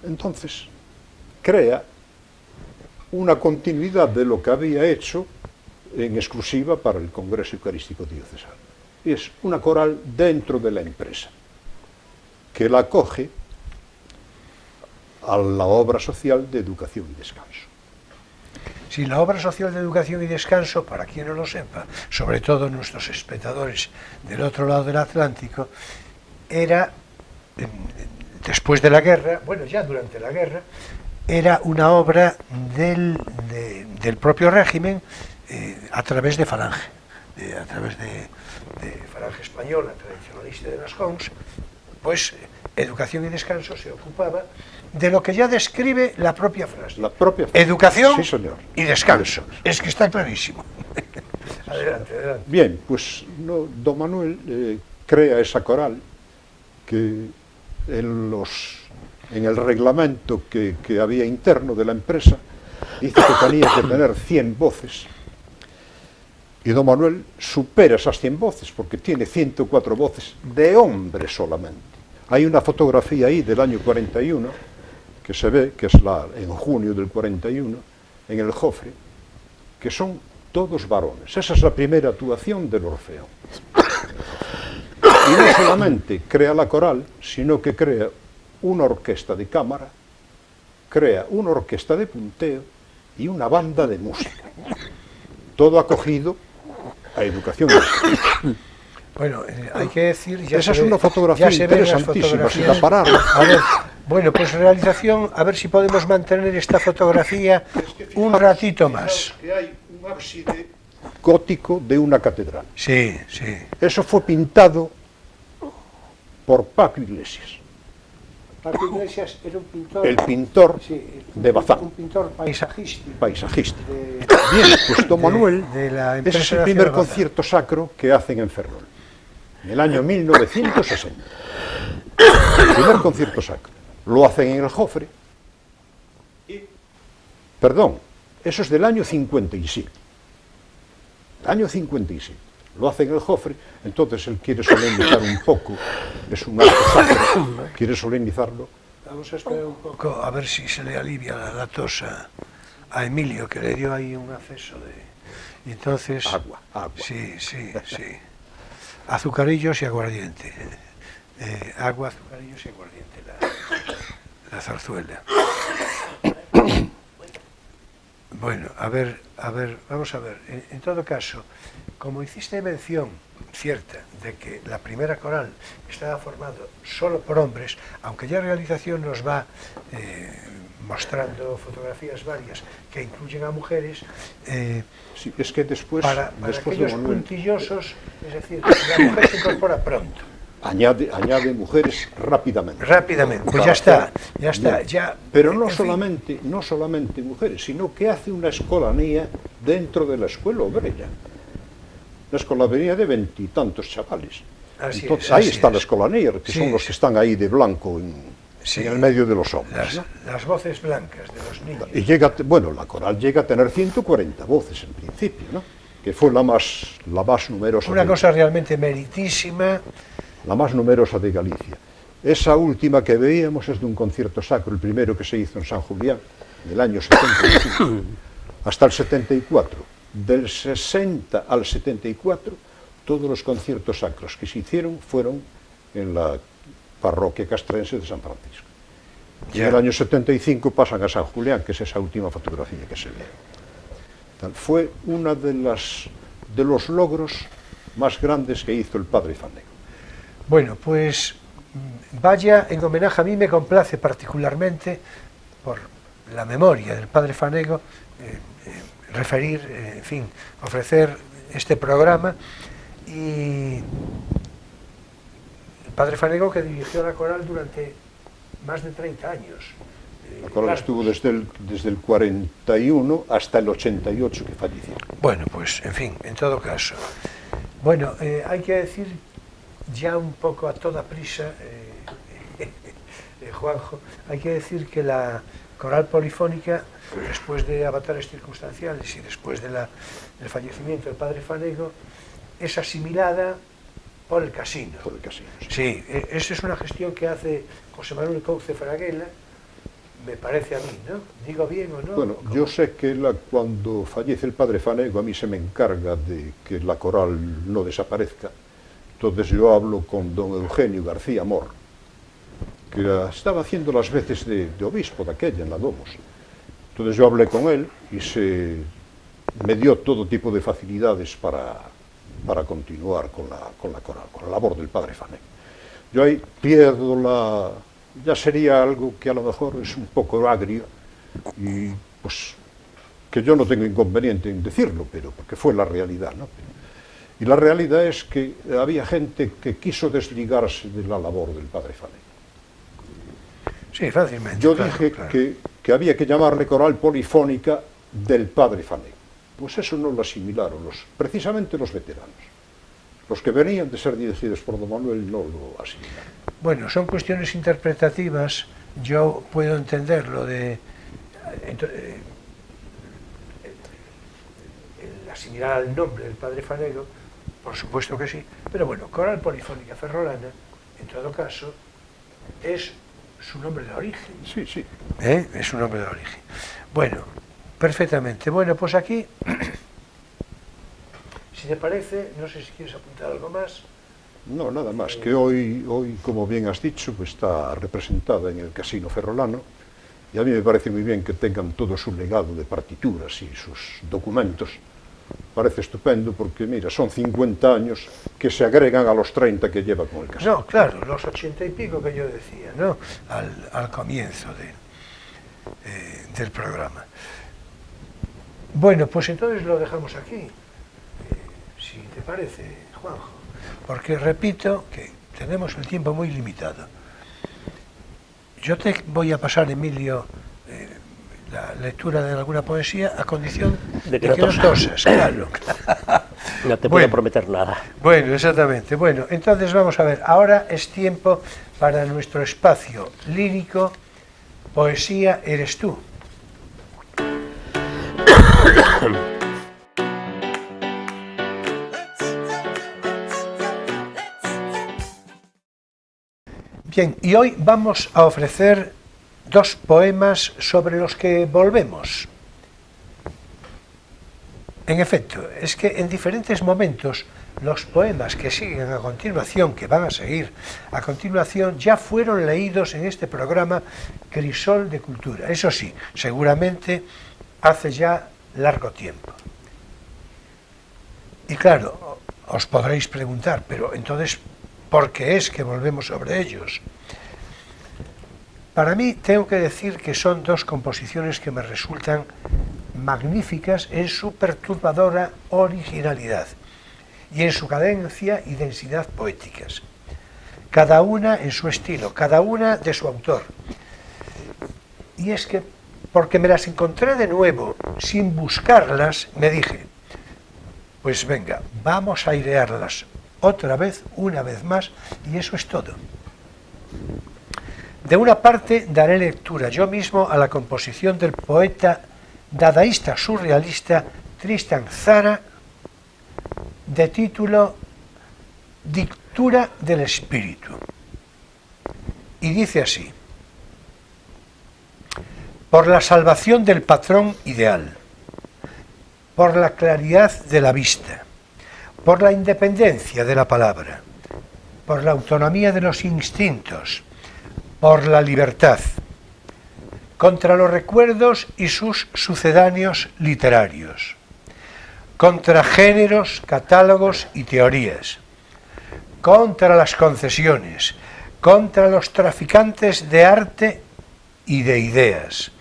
Entonces, crea una continuidad de lo que había hecho en exclusiva para el Congreso Eucarístico Diocesano. Y es una coral dentro de la empresa, que la acoge a la obra social de educación y descanso. Sí, la obra social de educación y descanso, para quien no lo sepa, sobre todo nuestros espectadores del otro lado del Atlántico, era, después de la guerra, bueno, ya durante la guerra, era una obra del propio régimen a través de Falange, a través de Falange Española, tradicionalista de las Cons, pues educación y descanso se ocupaba de lo que ya describe la propia frase. Educación, sí, señor, y descanso. Es que está clarísimo. Adelante. Bien, pues don Manuel crea esa coral que en el reglamento que había interno de la empresa dice que tenía que tener 100 voces. Y don Manuel supera esas 100 voces porque tiene 104 voces de hombres solamente. Hay una fotografía ahí del año 41 que se ve, que es en junio del 41, en el Jofre, que son todos varones. Esa es la primera actuación del Orfeón. Y no solamente crea la coral, sino que crea una orquesta de cámara, crea una orquesta de punteo y una banda de música. Todo acogido a educación. Bueno, hay que decir... Esa es una fotografía interesantísima, sin pararla. A ver, bueno, pues realización, a ver si podemos mantener esta fotografía un ratito más. Que hay un ábside gótico de una catedral. Sí. Eso fue pintado por Paco Iglesias. Paco Iglesias era un pintor... El pintor de Bazán. Un pintor paisajista. Bien, pues don Manuel, ese es el primer concierto sacro que hacen en Ferrol, en el año 1960. El primer concierto sacro. Lo hacen en el Jofre. Perdón, eso es del año 57. Año 57. Lo hacen en el Jofre, entonces él quiere solemnizar un poco, es un acto sacro, quiere solemnizarlo. Vamos a esperar un poco a ver si se le alivia la tos a Emilio, que le dio ahí un acceso de... Y entonces... Agua. Sí. Azucarillos y aguardiente. Agua, azucarillos y aguardiente, la zarzuela. Bueno, a ver, vamos a ver. En todo caso, como hiciste mención cierta de que la primera coral estaba formado solo por hombres, aunque ya realización nos va mostrando fotografías varias que incluyen a mujeres, sí, es que después aquellos puntillosos, es decir, la mujer se incorpora pronto. Añade mujeres rápidamente. Pues ya está. Pero no solamente mujeres, sino que hace una escolanía dentro de la escuela obrera. La escolanía de 20 y tantos chavales. Ahí está la escolanía, que son los que están ahí de blanco en el medio de los hombres. Las voces blancas de los niños. Y la coral llega a tener 140 voces en principio, ¿no? que fue la más numerosa. Una cosa realmente meritísima. La más numerosa de Galicia. Esa última que veíamos es de un concierto sacro, el primero que se hizo en San Julián, del año 75, hasta el 74. Del 60 al 74, todos los conciertos sacros que se hicieron fueron en la parroquia castrense de San Francisco. Y en el año 75 pasan a San Julián, que es esa última fotografía que se ve. Fue uno de los logros más grandes que hizo el padre Fanego. Bueno, pues vaya, en homenaje, a mí me complace particularmente, por la memoria del padre Fanego, referir, en fin, ofrecer este programa. Y el padre Fanego, que dirigió la coral durante más de 30 años. La coral estuvo desde el 41 hasta el 88 que falleció. Bueno, pues, en fin, en todo caso. Bueno, hay que decir, ya un poco a toda prisa, Juanjo, hay que decir que la coral polifónica, después de Avatares Circunstanciales y después del fallecimiento del padre Fanego, es asimilada por el casino. Por el casino, sí. Sí, esa es una gestión que hace José Manuel Couce Fraguela, me parece a mí, ¿no? ¿Digo bien o no? Bueno, yo sé que cuando fallece el padre Fanego, a mí se me encarga de que la coral no desaparezca. Entonces yo hablo con don Eugenio García Mor, que estaba haciendo las veces de obispo de aquella en la Domus. Entonces yo hablé con él y me dio todo tipo de facilidades para continuar con la coral, con la labor del padre Fanego. Yo ahí pierdo ya sería algo que a lo mejor es un poco agrio y pues que yo no tengo inconveniente en decirlo, pero porque fue la realidad, ¿no? Y la realidad es que había gente que quiso desligarse de la labor del padre Fanego. Sí, fácilmente. Yo claro, dije claro. Que había que llamarle coral polifónica del padre Fanego. Pues eso no lo asimilaron precisamente los veteranos. Los que venían de ser dirigidos por don Manuel no lo asimilaron. Bueno, son cuestiones interpretativas. Yo puedo entender lo de el asimilar al nombre del padre Fanego, por supuesto que sí, pero bueno, coral polifónica ferrolana, en todo caso, es su nombre de origen. Sí, sí. Es su nombre de origen. Bueno, perfectamente. Bueno, pues aquí, si te parece, no sé si quieres apuntar algo más. No, nada más, que hoy, como bien has dicho, pues está representada en el Casino Ferrolano, y a mí me parece muy bien que tengan todo su legado de partituras y sus documentos. Parece estupendo porque, mira, son 50 años que se agregan a los 30 que lleva con el casino. No, claro, los 80 y pico que yo decía, ¿no? Al comienzo del programa. Bueno, pues entonces lo dejamos aquí, si te parece, Juanjo, porque repito que tenemos el tiempo muy limitado. Yo te voy a pasar, Emilio, la lectura de alguna poesía a condición de que no tosas, claro. No te puedo Bueno. prometer nada. Bueno, exactamente. Bueno, entonces vamos a ver, ahora es tiempo para nuestro espacio lírico, Poesía eres tú. Bien, y hoy vamos a ofrecer dos poemas sobre los que volvemos. En efecto, es que en diferentes momentos los poemas que siguen a continuación, que van a seguir a continuación, ya fueron leídos en este programa Crisol de Cultura. Eso sí, seguramente hace ya largo tiempo. Y claro, os podréis preguntar, pero entonces, ¿por qué es que volvemos sobre ellos? Para mí, tengo que decir que son dos composiciones que me resultan magníficas en su perturbadora originalidad y en su cadencia y densidad poéticas. Cada una en su estilo, cada una de su autor. Y es que, porque me las encontré de nuevo, sin buscarlas, me dije, pues venga, vamos a airearlas otra vez, una vez más, y eso es todo. De una parte, daré lectura yo mismo a la composición del poeta dadaísta surrealista Tristan Tzara, de título Dictura del Espíritu. Y dice así: por la salvación del patrón ideal, por la claridad de la vista, por la independencia de la palabra, por la autonomía de los instintos, por la libertad, contra los recuerdos y sus sucedáneos literarios, contra géneros, catálogos y teorías, contra las concesiones, contra los traficantes de arte y de ideas,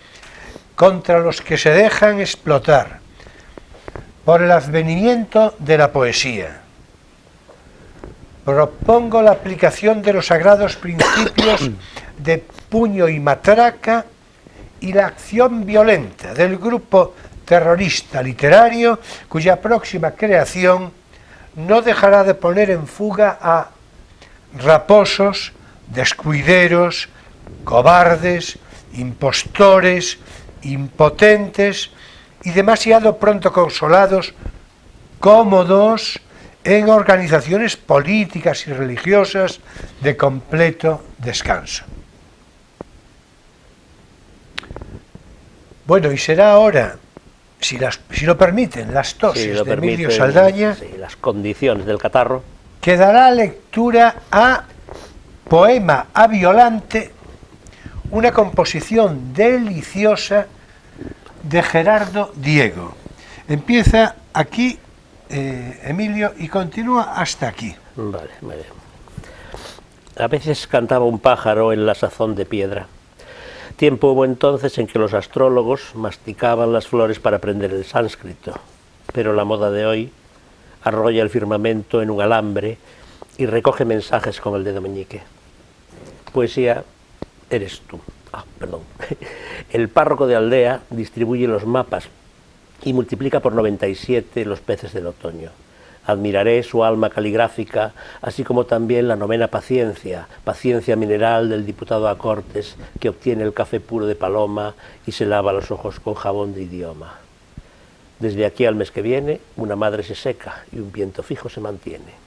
contra los que se dejan explotar, por el advenimiento de la poesía. Propongo la aplicación de los sagrados principios de puño y matraca y la acción violenta del grupo terrorista literario cuya próxima creación no dejará de poner en fuga a raposos, descuideros, cobardes, impostores, impotentes y demasiado pronto consolados, cómodos en organizaciones políticas y religiosas de completo descanso. Bueno, y será ahora, si lo permiten, las toses de Emilio Saldaña, sí, las condiciones del catarro, que dará lectura a Poema a Violante, una composición deliciosa de Gerardo Diego. Empieza aquí, Emilio, y continúa hasta aquí. Vale, muy bien. A veces cantaba un pájaro en la sazón de piedra. Tiempo hubo entonces en que los astrólogos masticaban las flores para aprender el sánscrito, pero la moda de hoy arrolla el firmamento en un alambre y recoge mensajes con el dedo meñique. Poesía eres tú. Perdón. El párroco de aldea distribuye los mapas y multiplica por 97 los peces del otoño. Admiraré su alma caligráfica, así como también la novena paciencia, paciencia mineral del diputado a Cortes, que obtiene el café puro de paloma y se lava los ojos con jabón de idioma. Desde aquí al mes que viene, una madre se seca y un viento fijo se mantiene.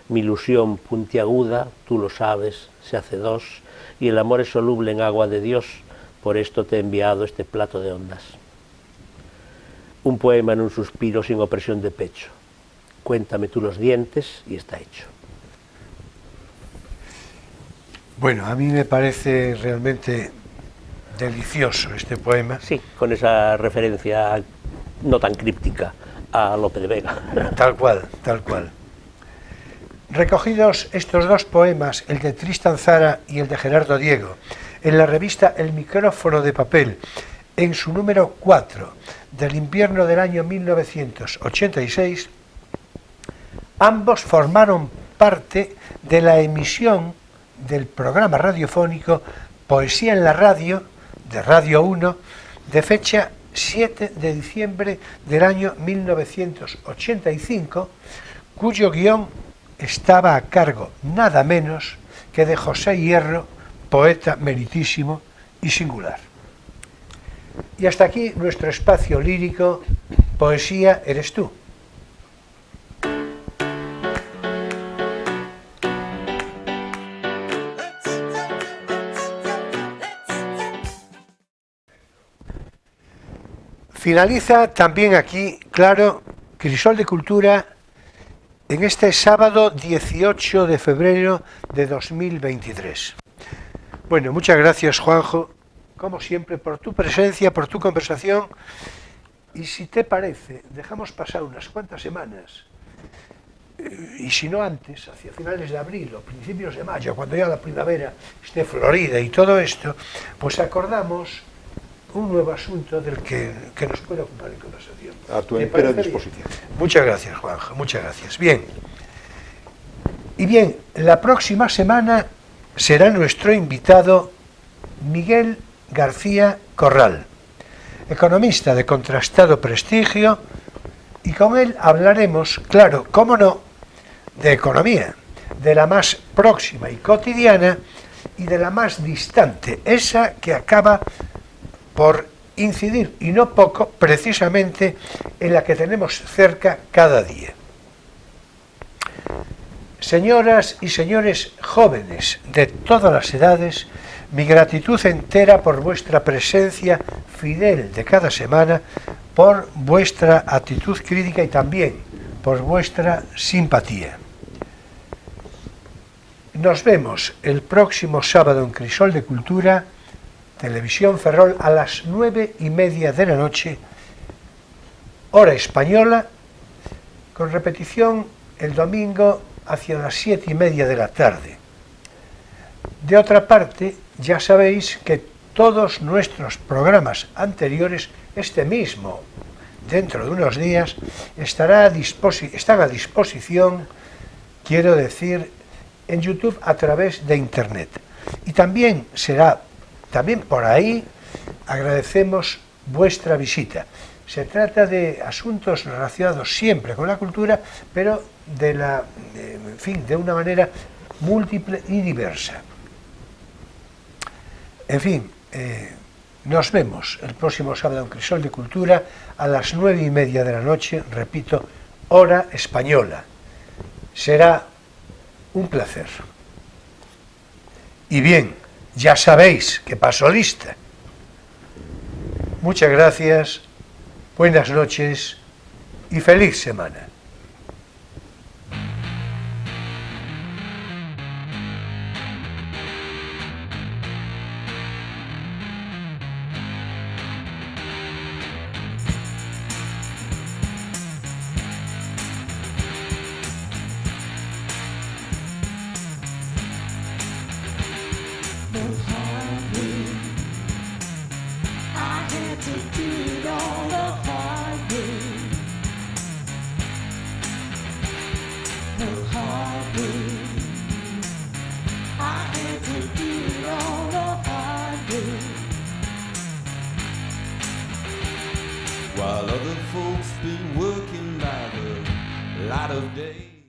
Mi ilusión puntiaguda, tú lo sabes, se hace dos, y el amor es soluble en agua de Dios, por esto te he enviado este plato de ondas. Un poema en un suspiro sin opresión de pecho. Cuéntame tú los dientes y está hecho. Bueno, a mí me parece realmente delicioso este poema. Sí, con esa referencia no tan críptica a Lope de Vega. Tal cual, tal cual. Recogidos estos dos poemas, el de Tristan Tzara y el de Gerardo Diego, en la revista El micrófono de papel, en su número 4 del invierno del año 1986, ambos formaron parte de la emisión del programa radiofónico Poesía en la Radio, de Radio 1, de fecha 7 de diciembre del año 1985, cuyo guión estaba a cargo nada menos que de José Hierro, poeta meritísimo y singular. Y hasta aquí nuestro espacio lírico, Poesía eres tú. Finaliza también aquí, claro, Crisol de Cultura en este sábado 18 de febrero de 2023. Bueno, muchas gracias, Juanjo, como siempre, por tu presencia, por tu conversación. Y si te parece, dejamos pasar unas cuantas semanas, y si no antes, hacia finales de abril o principios de mayo, cuando ya la primavera esté florida y todo esto, pues acordamos un nuevo asunto del que nos puede ocupar en conversación. A tu entera disposición. Muchas gracias, Juanjo, muchas gracias. Bien. Y bien, la próxima semana será nuestro invitado Miguel García Corral, economista de contrastado prestigio, y con él hablaremos, claro, cómo no, de economía, de la más próxima y cotidiana y de la más distante, esa que acaba por incidir, y no poco, precisamente en la que tenemos cerca cada día. Señoras y señores jóvenes de todas las edades, mi gratitud entera por vuestra presencia fidel de cada semana, por vuestra actitud crítica y también por vuestra simpatía. Nos vemos el próximo sábado en Crisol de Cultura, Televisión Ferrol, a las 9:30 de la noche, hora española, con repetición el domingo hacia las 7:30 de la tarde. De otra parte, ya sabéis que todos nuestros programas anteriores, este mismo, dentro de unos días, están a disposición, quiero decir, en YouTube a través de Internet. Y también por ahí agradecemos vuestra visita. Se trata de asuntos relacionados siempre con la cultura, pero de una manera múltiple y diversa. En fin, nos vemos el próximo sábado en Crisol de Cultura a las 9:30 de la noche, repito, hora española. Será un placer. Y bien, ya sabéis que paso lista. Muchas gracias, buenas noches y feliz semana. While other folks been working by the light of day.